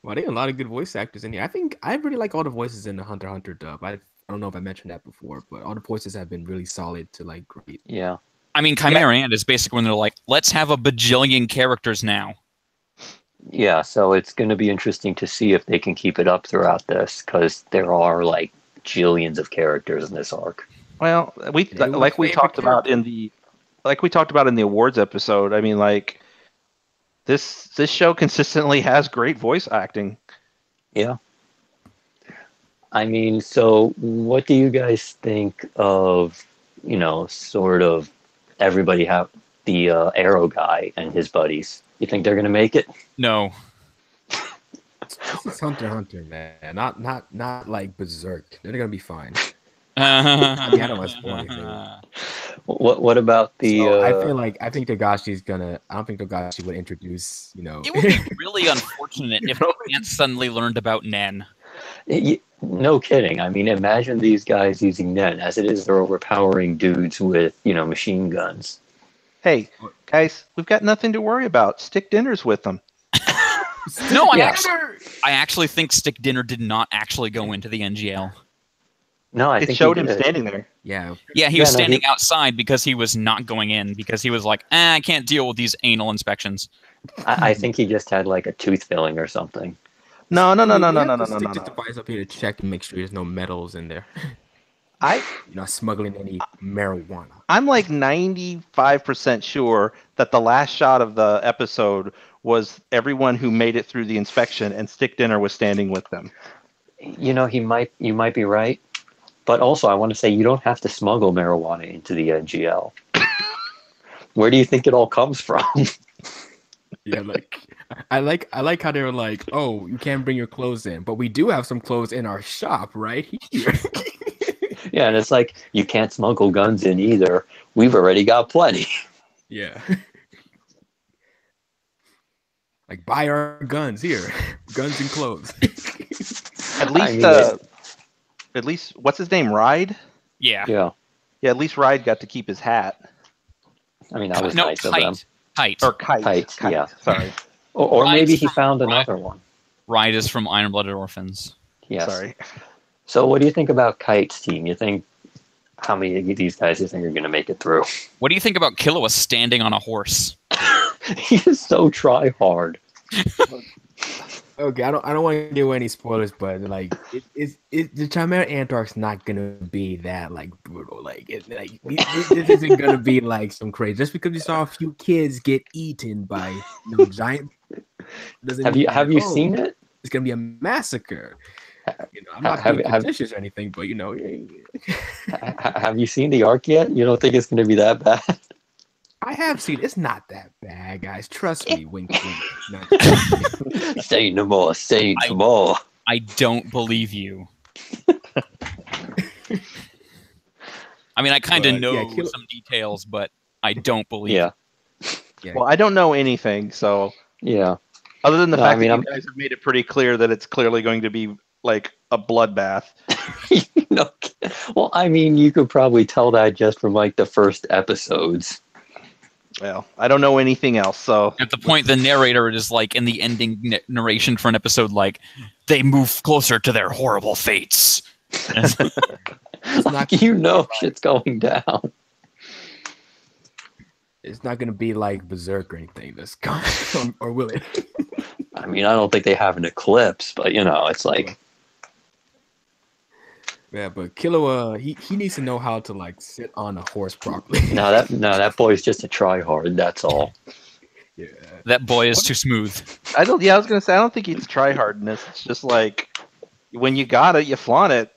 Wow, they have a lot of good voice actors in here. I think I really like all the voices in the Hunter x Hunter dub. I don't know if I mentioned that before, but all the voices have been really solid to like great. Yeah. I mean, Chimera Ant is basically when they're like, let's have a bajillion characters now. Yeah, so it's going to be interesting to see if they can keep it up throughout this, because there are like jillions of characters in this arc. Well, we talked about in the awards episode. I mean, like this show consistently has great voice acting. Yeah. I mean, so what do you guys think of, sort of everybody have the Arrow guy and his buddies? You think they're gonna make it? No. This is Hunter x Hunter, man. Not like Berserk. They're gonna be fine. I mean, I don't want to spoil anything. What about the? So I think Togashi's gonna. I don't think Togashi would introduce. It would be really unfortunate if Ant suddenly learned about Nen. No kidding. I mean, imagine these guys using Nen. As it is, they're overpowering dudes with machine guns. Hey, guys, we've got nothing to worry about. Stick dinners with them. No, I actually think Stick Dinner did not actually go into the NGL. No, I think it showed him standing there. Yeah. Yeah, he was standing outside because he was not going in because he was like, I can't deal with these anal inspections. I think he just had like a tooth filling or something. No. Stick the device up here to check and make sure there's no metals in there. You're not smuggling any marijuana. I'm like 95% sure that the last shot of the episode was everyone who made it through the inspection and Stick Dinner was standing with them. You might be right. But also, I want to say you don't have to smuggle marijuana into the NGL. Where do you think it all comes from? Yeah, I like how they were like, oh, you can't bring your clothes in, but we do have some clothes in our shop right here. Yeah, and it's like, you can't smuggle guns in either. We've already got plenty. Yeah. Like, buy our guns here. Guns and clothes. At least, what's his name? Ride? Yeah. Yeah. Yeah, at least Ride got to keep his hat. I mean, that was nice of them. Kite. Or Kite. Yeah. Sorry. Or maybe he found another one. Ride is from Iron Blooded Orphans. Yes. Sorry. So what do you think about Kite's team? You think how many of these guys you think are going to make it through? What do you think about Killua standing on a horse? He is so try hard. Okay, I don't want to give any spoilers, but like, the Chimera Ant arc's not gonna be that like brutal. This isn't gonna be like some crazy. Just because you saw a few kids get eaten by giant. Have you seen it? It's gonna be a massacre. I'm not being contentious or anything, but Have you seen the arc yet? You don't think it's gonna be that bad? I have seen. It's not that bad, guys. Trust me. Wink, wink. Say no more. Say no more. I don't believe you. I mean, I kind of know some details, but I don't believe. Yeah. Well, I don't know anything, so yeah. Other than the fact that you guys have made it pretty clear that it's clearly going to be like a bloodbath. Well, I mean, you could probably tell that just from like the first episodes. Well, I don't know anything else, so... At the point the narrator is like in the ending narration for an episode, like, they move closer to their horrible fates. Like, shit's going down. It's not going to be like Berserk or anything that's coming, or will it? I mean, I don't think they have an eclipse, but, it's like... Yeah, but Killua, he needs to know how to like sit on a horse properly. No, that boy's just a tryhard. That's all. Yeah, that boy is too smooth. I don't. Yeah, I was gonna say I don't think it's try hardness. It's just like when you got it, you flaunt it.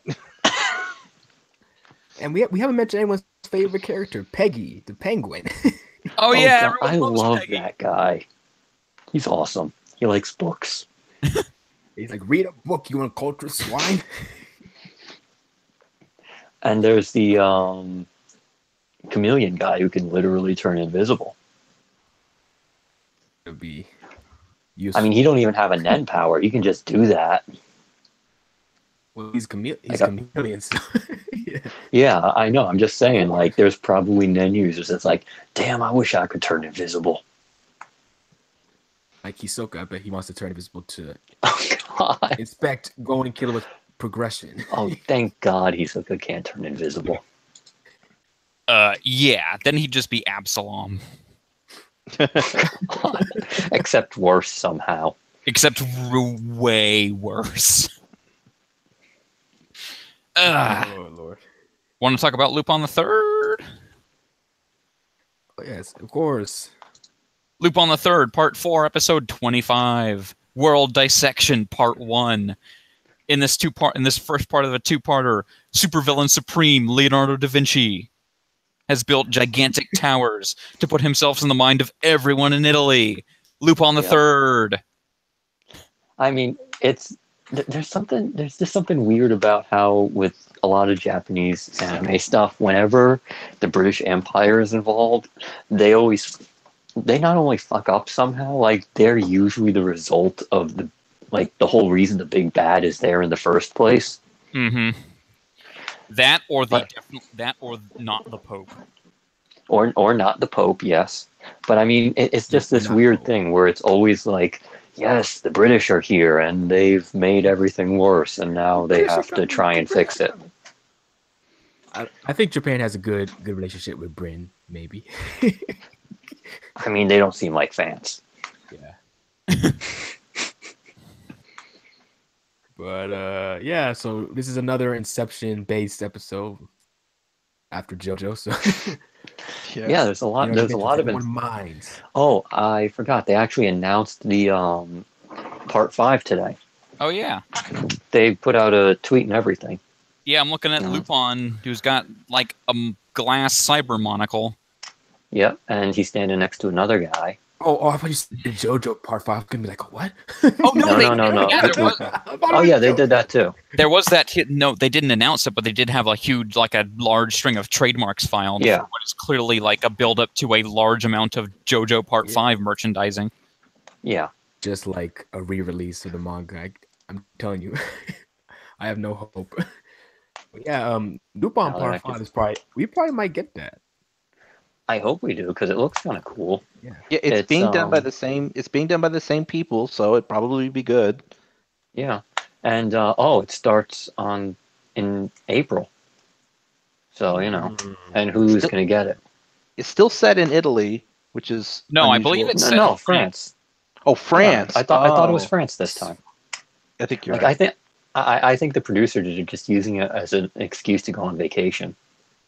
And we haven't mentioned anyone's favorite character, Peggy, the penguin. Oh yeah, God, I everyone loves love Peggy. that guy. He's awesome. He likes books. He's like, read a book, you uncultured swine. And there's the chameleon guy who can literally turn invisible. It'd be I useful. mean, he don't even have a Nen power. He can just do that. Well, he's I got- chameleons. Yeah. Yeah, I know. I'm just saying, like, there's probably Nen users that's like, damn, I wish I could turn invisible. Like Hisoka, I bet he wants to turn invisible to Oh, God. inspect Golden Killer with progression. Oh, thank God Hisoka can't turn invisible. Yeah, then he'd just be Absalom. Except worse somehow. Except way worse. Oh, Lord. Want to talk about Lupin the Third? Oh, yes, of course. Lupin the Third, Part 4, Episode 25, World Dissection, Part 1. In this first part of a two-parter, supervillain supreme Leonardo da Vinci has built gigantic towers to put himself in the mind of everyone in Italy. Lupin the Third. I mean, there's just something weird about how with a lot of Japanese anime stuff, whenever the British Empire is involved, they not only fuck up somehow, like they're usually the result of the whole reason the big bad is there in the first place. Mm-hmm. That or not the Pope. Or not the Pope, yes. But I mean, it's just this weird thing where it's always like, yes, the British are here and they've made everything worse, and now they have to try and fix it. I think Japan has a good relationship with Britain, maybe. I mean, they don't seem like fans. Yeah. But yeah, so this is another Inception-based episode after JoJo. So yeah, there's a lot. There's a lot of minds. Oh, I forgot. They actually announced the part 5 today. Oh yeah. They put out a tweet and everything. Yeah, I'm looking at Lupin, who's got like a glass cyber monocle. Yep, and he's standing next to another guy. Oh, I thought you said JoJo Part 5. I'm gonna be like, what? Oh no, no. Yeah, Oh yeah, they did that too. There was that hit. No, they didn't announce it, but they did have a large string of trademarks filed. Yeah. For what is clearly like a build up to a large amount of JoJo Part 5 merchandising. Yeah. Just like a re-release of the manga. I'm telling you, I have no hope. But yeah, Lupin Part 5 is we probably might get that. I hope we do, because it looks kind of cool. Yeah, it's being done by the same. It's being done by the same people, so it'd probably be good. Yeah, and it starts in April. So and who's gonna get it? It's still set in Italy, which is no, unusual. I believe it's set no in France. Oh, France! Yeah, I thought it was France this time. I think you're right. I think the producers are just using it as an excuse to go on vacation.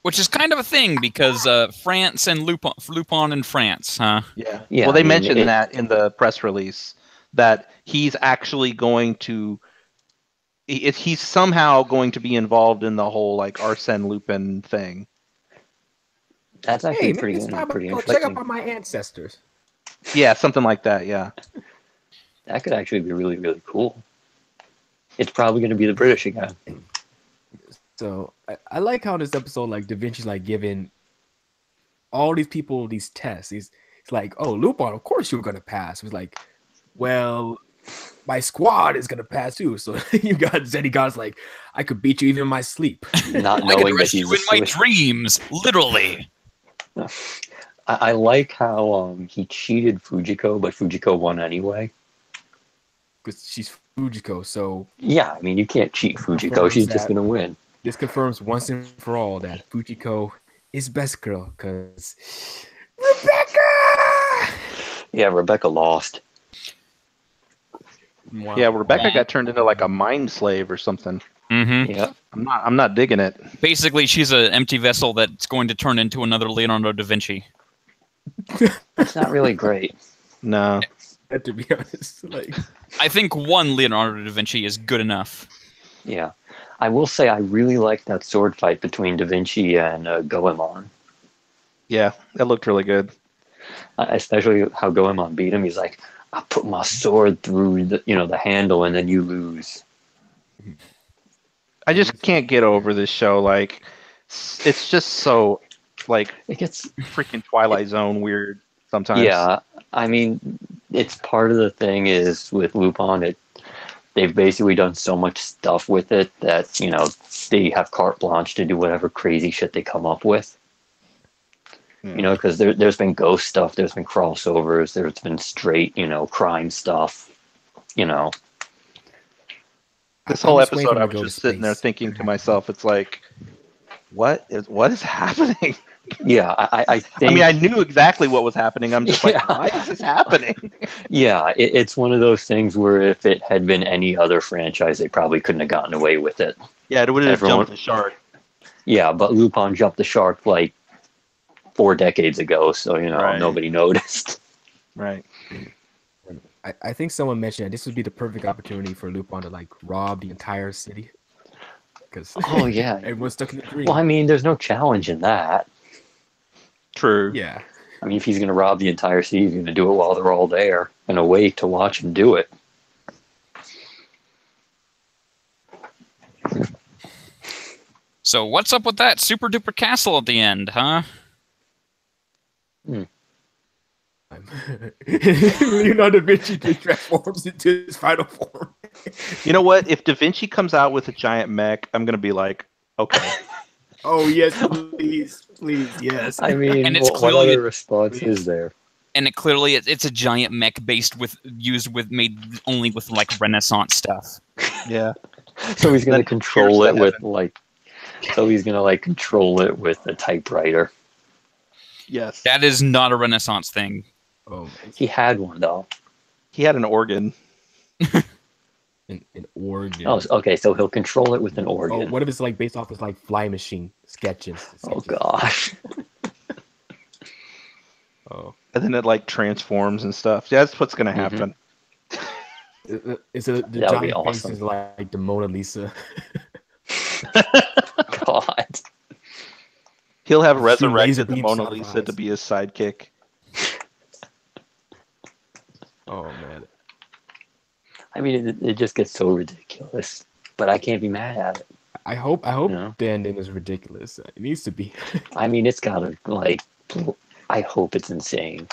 Which is kind of a thing because France and Lupin in France, huh? Yeah. Yeah. Well, they mentioned that in the press release that he's actually going to. He's somehow going to be involved in the whole like Arsène Lupin thing. That's actually pretty interesting. Check up on my ancestors. Yeah, something like that. Yeah. That could actually be really, really cool. It's probably going to be the British again. So I like how this episode, like Da Vinci's like giving all these people these tests. He's like, oh, Lupin, of course you're gonna pass. He's like, well, my squad is gonna pass too. So you got Zenigod's like, I could beat you even in my sleep. Not I knowing could that rescue he's you in my dreams, literally. I like how he cheated Fujiko, but Fujiko won anyway. Because she's Fujiko, so yeah, I mean you can't cheat Fujiko. She's just gonna win. This confirms once and for all that Fujiko is best girl, because Rebecca! Yeah, Rebecca lost. Wow. Yeah, Rebecca got turned into like a mind slave or something. Mm-hmm. Yeah. I'm not digging it. Basically, she's an empty vessel that's going to turn into another Leonardo da Vinci. It's not really great. No. to be honest. Like, I think one Leonardo da Vinci is good enough. Yeah. I will say I really liked that sword fight between Da Vinci and Goemon. Yeah, that looked really good. Especially how Goemon beat him. He's like, I put my sword through the handle and then you lose. I just can't get over this show. Like, it's just so, like, It gets freaking Twilight Zone weird sometimes. Yeah, I mean, it's part of the thing is with Lupin, they've basically done so much stuff with it that, they have carte blanche to do whatever crazy shit they come up with. Yeah. Because there's been ghost stuff, there's been crossovers, there's been straight, crime stuff, This I'm whole just waiting episode, for I him to was go just to sitting there space. thinking to myself, it's like, what is happening? Yeah, I think. I mean, I knew exactly what was happening. I'm just Yeah. like, why is this happening? Yeah, it's one of those things where if it had been any other franchise, they probably couldn't have gotten away with it. Yeah, it would have Everyone- jumped the shark. Yeah, but Lupin jumped the shark like 4 decades ago, so Right. nobody noticed. Right. I think someone mentioned that this would be the perfect opportunity for Lupin to like rob the entire city. Because Oh yeah. everyone's stuck in the dream. Well, I mean, there's no challenge in that. True. Yeah. I mean, if he's going to rob the entire city, he's going to do it while they're all there and awake to watch him do it. So what's up with that super duper castle at the end, huh? Leonardo da Vinci just transforms into his final form. You know what? If Da Vinci comes out with a giant mech, I'm gonna be like, okay. Oh yes, please, yes. I mean, And it's what clearly other response is there? And it's a giant mech made only with like Renaissance stuff. Yeah. So he's going to Then control pierce it the with heaven. control it with a typewriter. Yes. That is not a Renaissance thing. Oh, He had one though. He had an organ. an organ. Oh, okay. So he'll control it with an Oh, organ. what if it's like based off his like fly machine sketches? Oh gosh. Oh, And then it like transforms and stuff. Yeah, that's what's gonna happen. it's the That would be giant face awesome. is like the Mona Lisa. God. He'll have Shoot laser resurrected the beams Mona out of Lisa to eyes. be his sidekick. Oh man. I mean, it just gets so ridiculous, but I can't be mad at it. I hope Yeah. the ending is ridiculous. It needs to be. I mean, it's gotta I hope it's insane.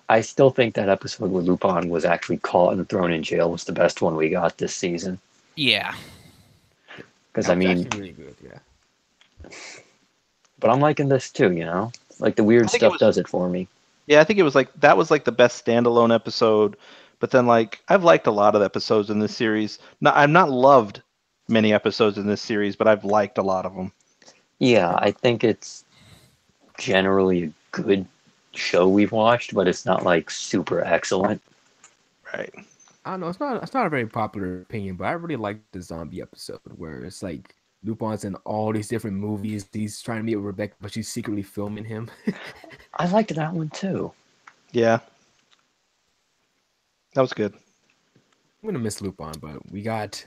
I still think that episode where Lupin was actually caught and thrown in jail was the best one we got this season. Yeah. Because That I was mean, actually really good. Yeah. but I'm liking this too. Like the weird I think stuff does it for me. Yeah, I think it was like that was like the best standalone episode. But then like I've liked a lot of the episodes in this series. I've not loved many episodes in this series, but I've liked a lot of them. Yeah, I think it's generally a good show we've watched, but it's not like super excellent. Right. I don't know. It's not a very popular opinion, but I really like the zombie episode where it's like Lupin's in all these different movies. He's trying to meet with Rebecca, but she's secretly filming him. I liked that one too. Yeah. That was good. I'm gonna miss Lupin, but we got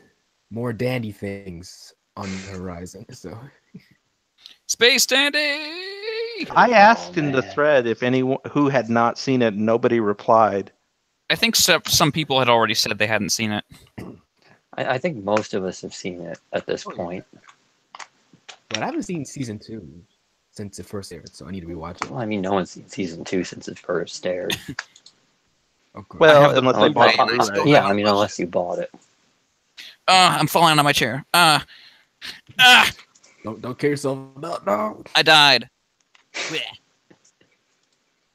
more dandy things on the horizon. So Space Dandy! I asked in the man. thread if anyone who had not seen it, nobody replied. I think some people had already said they hadn't seen it. I think most of us have seen it at this point. but I haven't seen season 2 since it first aired, so I need to rewatch it. Well, I mean, no one's seen season 2 since it first aired. Okay. Well, have the unless they Blu-ray. bought I it still Blu-ray. Yeah, I mean, unless you bought it. I'm falling out of my chair. Don't kill yourself. No. I died.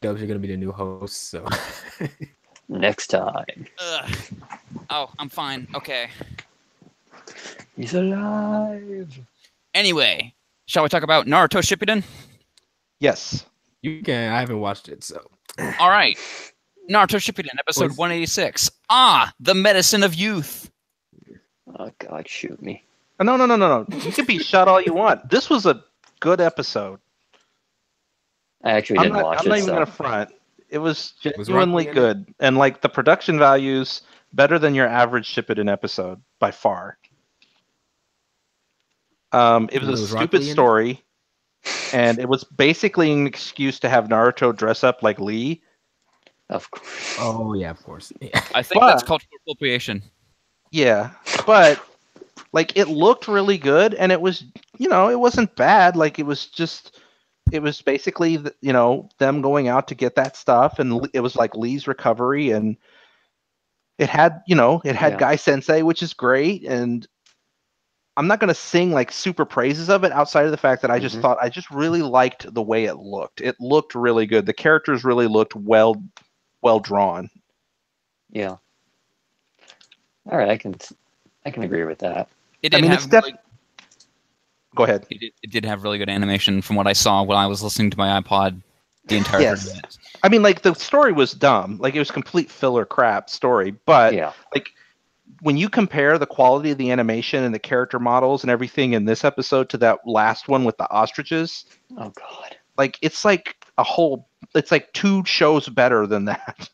Dubs, you're gonna be the new host, so Next time. Ugh. Oh, I'm fine. Okay. He's alive. Anyway, shall we talk about Naruto Shippuden? Yes. you can. I haven't watched it, so All right. Naruto Shippuden, episode Please. 186. The medicine of youth. Oh, God, shoot me. No. You can be shut all you want. This was a good episode. I actually I'm didn't not watch even it, so gonna front. It was Was genuinely Rocky in it? good, and like the production values better than your average Shippuden episode by far. It was a Was Rock stupid Lee in it? story, and it was basically an excuse to have Naruto dress up like Lee. Of course. Oh yeah, of course. Yeah. I think that's But- cultural appropriation. Yeah, but like it looked really good, and it was, it wasn't bad. Like it was basically them going out to get that stuff, and it was like Lee's recovery, and it had Yeah. Guy Sensei, which is great, and I'm not going to sing like super praises of it outside of the fact that I just Mhm. thought I just really liked the way it looked. It looked really good. The characters really looked well drawn. Yeah. All right, I can agree with that. It did I mean, have it's really, Go ahead. it did have really good animation from what I saw when I was listening to my iPod the entire Yes. 30 minutes. I mean, like the story was dumb. Like it was complete filler crap story, but Yeah. like when you compare the quality of the animation and the character models and everything in this episode to that last one with the ostriches, Oh God. like it's like it's like 2 shows better than that,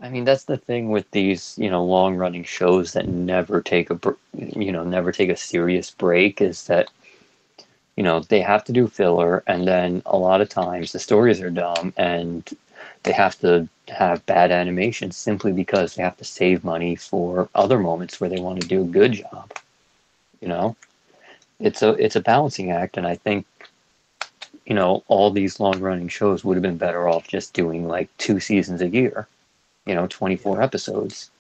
I mean, that's the thing with these, long-running shows that never take never take a serious break, is that, they have to do filler, and then a lot of times the stories are dumb, and they have to have bad animation simply because they have to save money for other moments where they want to do a good job. It's a balancing act, and I think, all these long-running shows would have been better off just doing like 2 seasons a year. 24 episodes.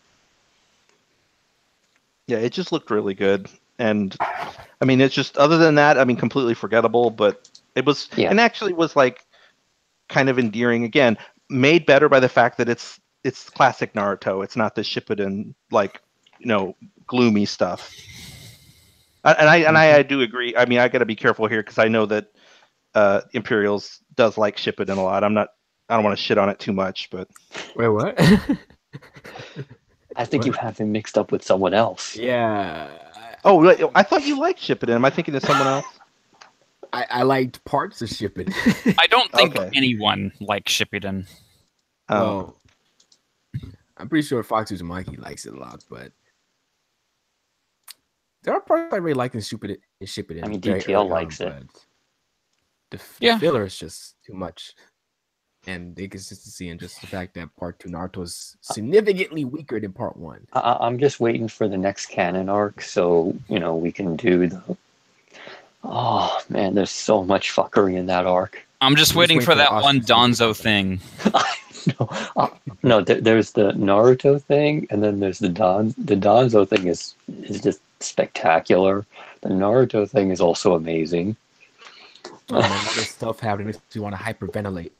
Yeah, it just looked really good. And I mean, it's just, other than that, I mean, completely forgettable, but it was, Yeah. and actually was like kind of endearing, again, made better by the fact that it's classic Naruto. It's not the Shippuden, like, gloomy stuff. And I do agree. I mean, I got to be careful here because I know that Imperials does like Shippuden a lot. I don't want to shit on it too much, but Wait, what? I think you What? have him mixed up with someone else. Yeah. oh, wait, I thought you liked Shippuden. Am I thinking of someone else? I liked parts of Shippuden. I don't think Okay. anyone likes Shippuden. Oh. Well, I'm pretty sure Fox Mikey likes it a lot, but there are parts I really like in Shippuden. I mean, very DTL early on, likes it. but The Yeah. filler is just too much. And the inconsistency and just the fact that part 2 Naruto is significantly weaker than part 1. I'm just waiting for the next canon arc, so we can do the. Oh man, there's so much fuckery in that arc. I'm just waiting for that one Donzo thing. No, there's the Naruto thing, and then there's the Donzo thing is just spectacular. The Naruto thing is also amazing. Oh man, all this stuff happening makes you want to hyperventilate.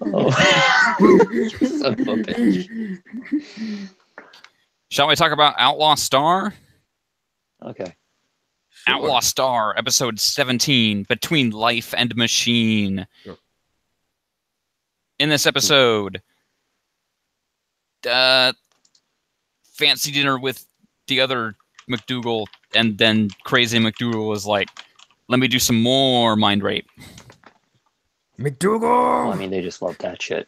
Oh. Son of a bitch. Shall we talk about Outlaw Star? Okay. Sure. Outlaw Star, episode 17, Between Life and Machine. Sure. In this episode, fancy dinner with the other McDougal, and then crazy McDougal was like, let me do some more mind rape. McDougal! Well, I mean, they just love that shit.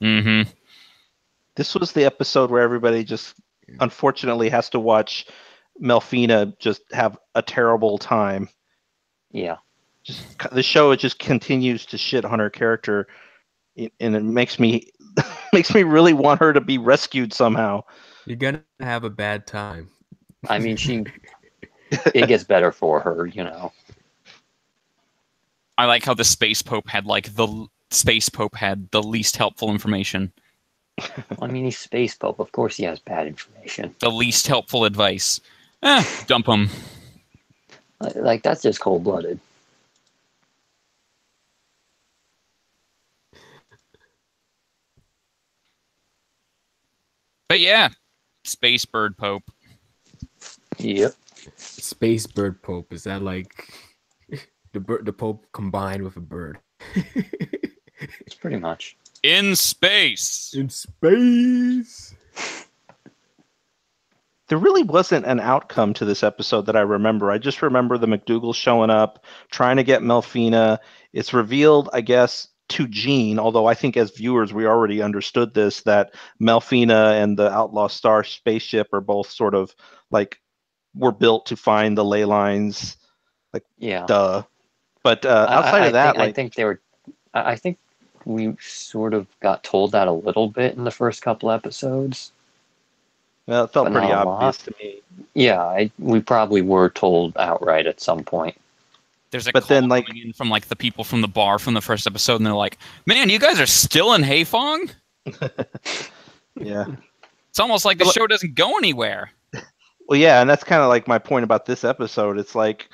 Mm-hmm. This was the episode where everybody just unfortunately has to watch Melfina just have a terrible time. Yeah. The show, it just continues to shit on her character, and it makes me really want her to be rescued somehow. You're gonna have a bad time. I mean, it gets better for her, I like how the Space Pope had the least helpful information, I mean, he's Space Pope. Of course he has bad information. the least helpful advice. Dump him. Like, that's just cold-blooded. But yeah, Space Bird Pope. Yep. Space Bird Pope. Is that like the Pope combined with a bird? It's pretty much. In space. In space. There really wasn't an outcome to this episode that I remember. I just remember the McDougal showing up, trying to get Melfina. It's revealed, I guess, to Gene, although I think as viewers we already understood this, that Melfina and the Outlaw Star spaceship are both sort of like were built to find the ley lines. Like, Yeah. duh. But outside of that, I think they were. I think we sort of got told that a little bit in the first couple episodes. well, it felt but pretty not a obvious lot. to me. Yeah, we probably were told outright at some point. There's a But call then, like- coming in from like the people from the bar from the first episode, and they're like, "Man, you guys are still in Haefong? Yeah. It's almost like the But- show doesn't go anywhere." Well, yeah, and that's kind of like my point about this episode. It's like,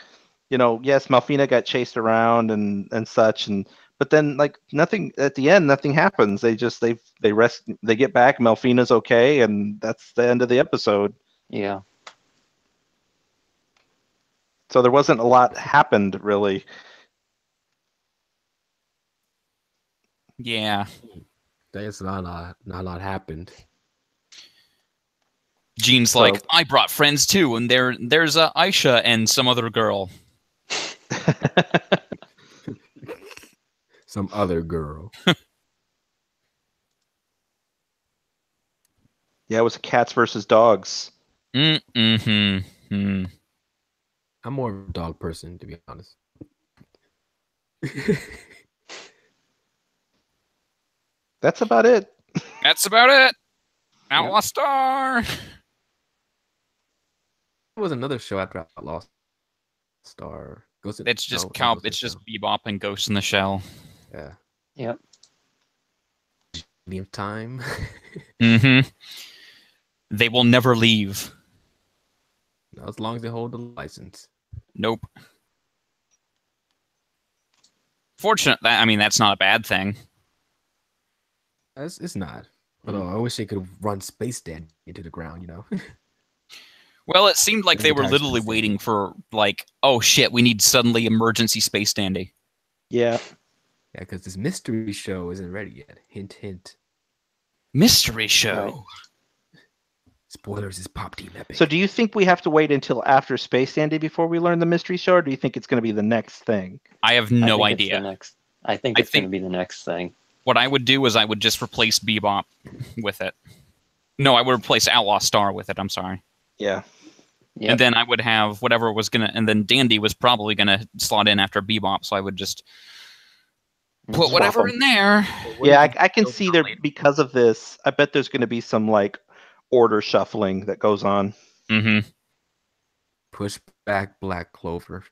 you know, yes, Malfina got chased around and such, but then like nothing at the end, nothing happens. They rest, they get back. Malfina's okay, and that's the end of the episode. Yeah. So there wasn't a lot happened really. Yeah. There's not a lot happened. Gene's So- like, "I brought friends too, and there's Aisha and some other girl." Some other girl. Yeah, it was cats versus dogs. Mm-hmm. I'm more of a dog person, to be honest. That's about it. That's about it. Outlaw Star. There was another show after Outlaw Star. Ghost in- It's just no, cow. Ghost in It's just Shell. Bebop and Ghost in the Shell. Yeah. Yep. Leave time. Mm-hmm. They will never leave. Not as long as they hold the license. Nope. Fortunate that I mean that's not a bad thing. It's not. Although I wish they could run Space Dandy into the ground, you know? Well, it seemed like The they were entire literally Space waiting for like, oh shit, we need suddenly emergency space dandy. Yeah. Yeah, because this mystery show isn't ready yet. Hint, hint. Mystery show. Spoilers is Pop Team Epic. So do you think we have to wait until after Space Dandy before we learn the mystery show, or do you think it's going to be the next thing? I have I no think it's the idea. next. I think I it's going think- to be the next thing. What I would do is I would just replace Bebop with it. No, I would replace Outlaw Star with it. I'm sorry. Yeah. Yep. And then I would have whatever was gonna, and then Dandy was probably gonna slot in after Bebop, so I would just put Swap whatever 'em. in there. Yeah, I can Go see there later. because of this. I bet there's going to be some like order shuffling that goes on. Mm-hmm. Push back Black Clover.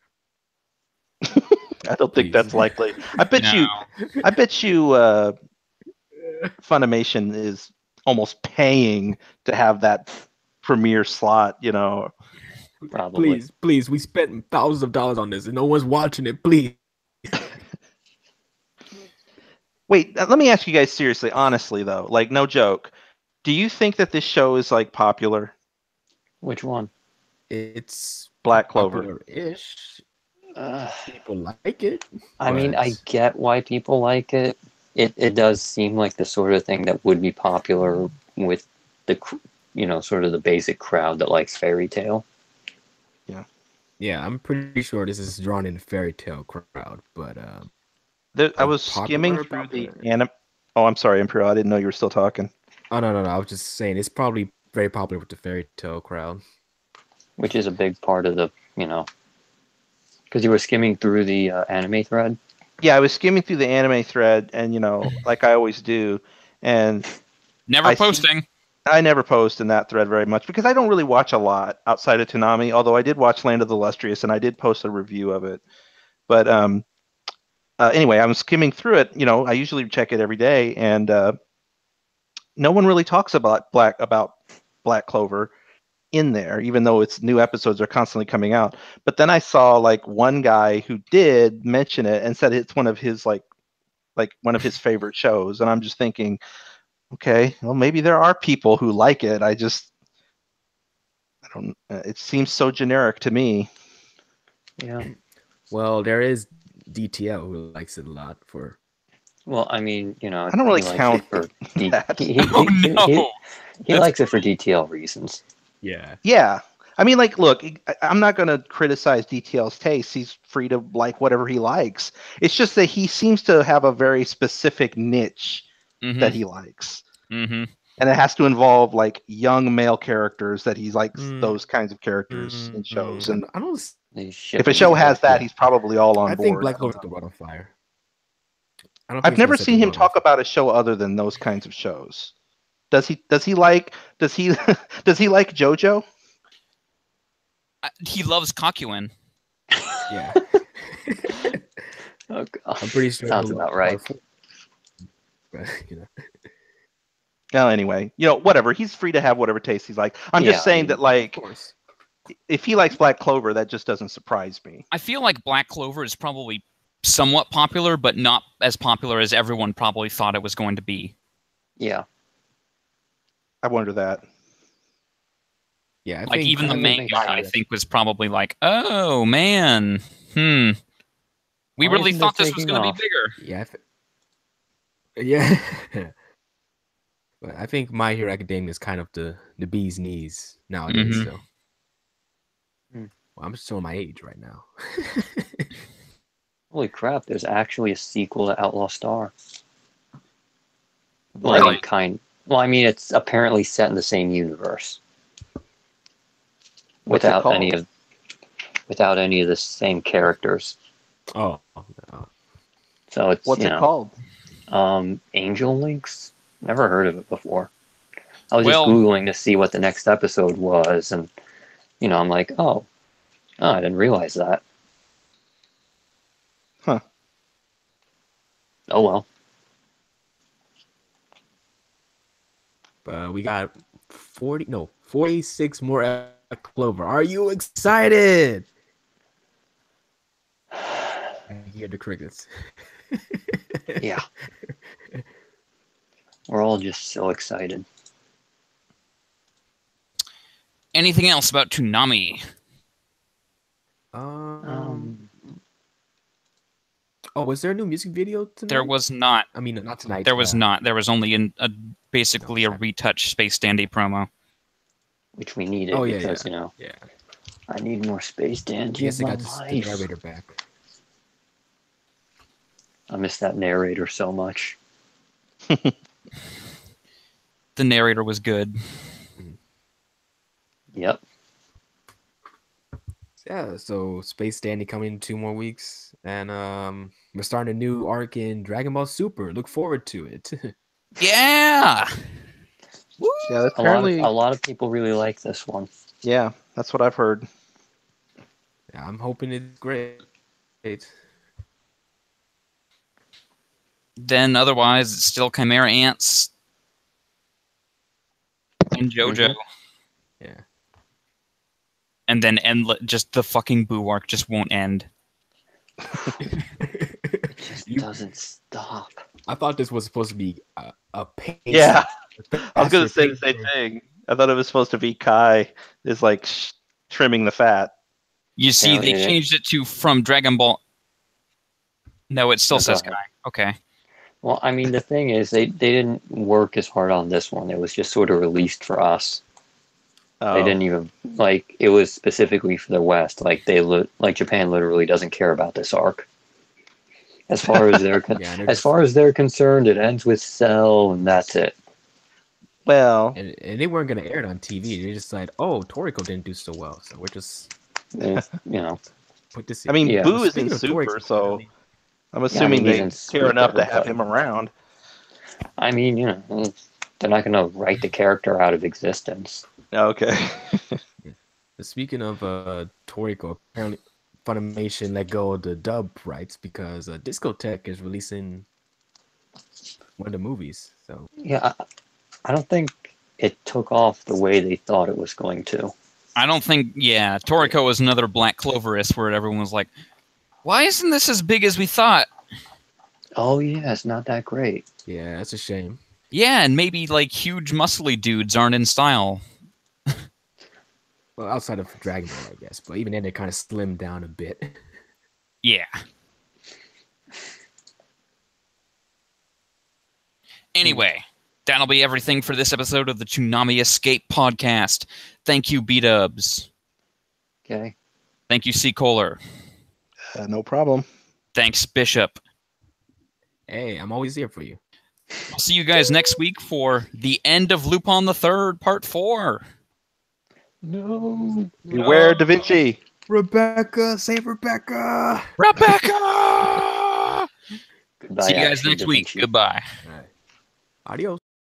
I don't think Please. that's likely. I bet you Funimation is almost paying to have that premiere slot, you know. Probably. Please, we spent thousands of dollars on this and no one's watching it. Please. Wait, let me ask you guys seriously, honestly though, like no joke. Do you think that this show is like popular? Which one? It's Black Clover. popular-ish. Uh, People like it. I mean, I but- get why people like it. It does seem like the sort of thing that would be popular with the, sort of the basic crowd that likes fairy tale. Yeah, I'm pretty sure this is drawn in a fairy tale crowd, but I was Popular, skimming through popular. the anime. Oh, I'm sorry, Imperial. I didn't know you were still talking. oh no, I was just saying it's probably very popular with the fairy tale crowd. Which is a big part of the, because you were skimming through the anime thread. Yeah, I was skimming through the anime thread, and like I always do, and Never I see- posting. I never post in that thread very much because I don't really watch a lot outside of Toonami. Although I did watch Land of the Illustrious, and I did post a review of it. But anyway, I'm skimming through it. I usually check it every day, and no one really talks about Black Clover in there, even though its new episodes are constantly coming out. But then I saw like one guy who did mention it and said it's one of his like one of his favorite shows, and I'm just thinking, okay, well maybe there are people who like it. I don't. It seems so generic to me. Yeah. Well, there is DTL who likes it a lot for. Well, I mean, I don't really he likes count it for that. he Oh no! likes it for DTL reasons. Yeah. Yeah, I mean, like, look, I'm not going to criticize DTL's taste. He's free to like whatever he likes. It's just that he seems to have a very specific niche that he likes. Mm-hmm. And it has to involve like young male characters that he likes Mm, those kinds of characters in shows. And I don't. These if a shipping show has stuff. that, he's probably all on I board. think Black I don't Clover set know. the world on fire. I don't think I've it's gonna never set seen the him world on talk fire. about a show other than those kinds of shows. Does he like does he does he like JoJo? He loves Kakyoin. Yeah, Oh, God. I'm pretty sure. Sounds he'll about like right. Part 4. But, you know. Well, anyway, whatever. He's free to have whatever taste he's like. I'm Yeah, just saying I mean, that, like, Of course. if he likes Black Clover, that just doesn't surprise me. I feel like Black Clover is probably somewhat popular, but not as popular as everyone probably thought it was going to be. Yeah. I wonder that. Yeah, I Like, think even the I mean, manga, makes I sense. think, was probably like, oh, man. We Why really isn't thought it this was taking going to off? be bigger. Yeah, yeah. But I think My Hero Academia is kind of the bee's knees nowadays. Mhm. So, Hmm. well, I'm just showing my age right now. Holy crap! There's actually a sequel to Outlaw Star. Well, Really? Well, I mean, it's apparently set in the same universe. What's it called? Without any of the same characters. Oh, no. So it's What's it called? Angel Links. Never heard of it before. I was Well- just Googling to see what the next episode was, and I'm like, oh, I didn't realize that. Huh. Oh well. We got 46 more Clover. Are you excited? I hear the crickets. Yeah. We're all just so excited. Anything else about Toonami? Oh, was there a new music video tonight? There was not. I mean, not tonight. There was not. There was only basically a retouched Space Dandy promo. Which we needed Oh, yeah, because, yeah. I need more Space Dandy Yes, in I my got the life. narrator back. I miss that narrator so much. The narrator was good. Yep. Yeah, so Space Dandy coming in 2 more weeks, and we're starting a new arc in Dragon Ball Super. Look forward to it. Yeah. Yeah, that's A apparently. lot of people really like this one. Yeah, that's what I've heard. Yeah, I'm hoping it's great. Then otherwise, it's still Chimera Ants and JoJo. Mhm. Yeah. And then just the fucking Boo arc just won't end. It just doesn't stop. I thought this was supposed to be a pace. Yeah, I was faster going to say the pace same thing. I thought it was supposed to be Kai is like trimming the fat. You see, they Yeah. changed it to from Dragon Ball. No, it still Go says ahead. Kai. Okay. Well, I mean, the thing is, they didn't work as hard on this one. It was just sort of released for us. Oh. They didn't even it was specifically for the West. Like Japan literally doesn't care about this arc. As far as they're Yeah, as far as they're concerned, it ends with Cell, and that's it. Well, and they weren't gonna air it on TV. They just said, "Oh, Toriko didn't do so well, so we're just put this." I mean, Yeah. Boo is in Speaking of Super, Toriko, so I'm assuming he's they in care enough to Super, have but- him around. I mean, they're not going to write the character out of existence. Okay. Speaking of Toriko, apparently Funimation let go of the dub rights because Discotech is releasing one of the movies. So Yeah, I don't think it took off the way they thought it was going to. I don't think. Yeah, Toriko was another Black Cloverist where everyone was like, "Why isn't this as big as we thought?" Oh yeah, it's not that great. yeah, that's a shame. Yeah, and maybe like huge muscly dudes aren't in style. Well, outside of Dragon Ball, I guess, but even then they kind of slimmed down a bit. Yeah. Anyway, that'll be everything for this episode of the Toonami Escape podcast. Thank you, B-Dubs. Okay. Thank you, C. Kohler. No problem. Thanks, Bishop. Hey, I'm always here for you. I'll see you guys next week for the end of Lupin the Third, Part 4. No. Beware Da Vinci. Rebecca, save Rebecca. Rebecca! Goodbye. See you guys Ashley next Da week. Vinci. Goodbye. All right. Adios.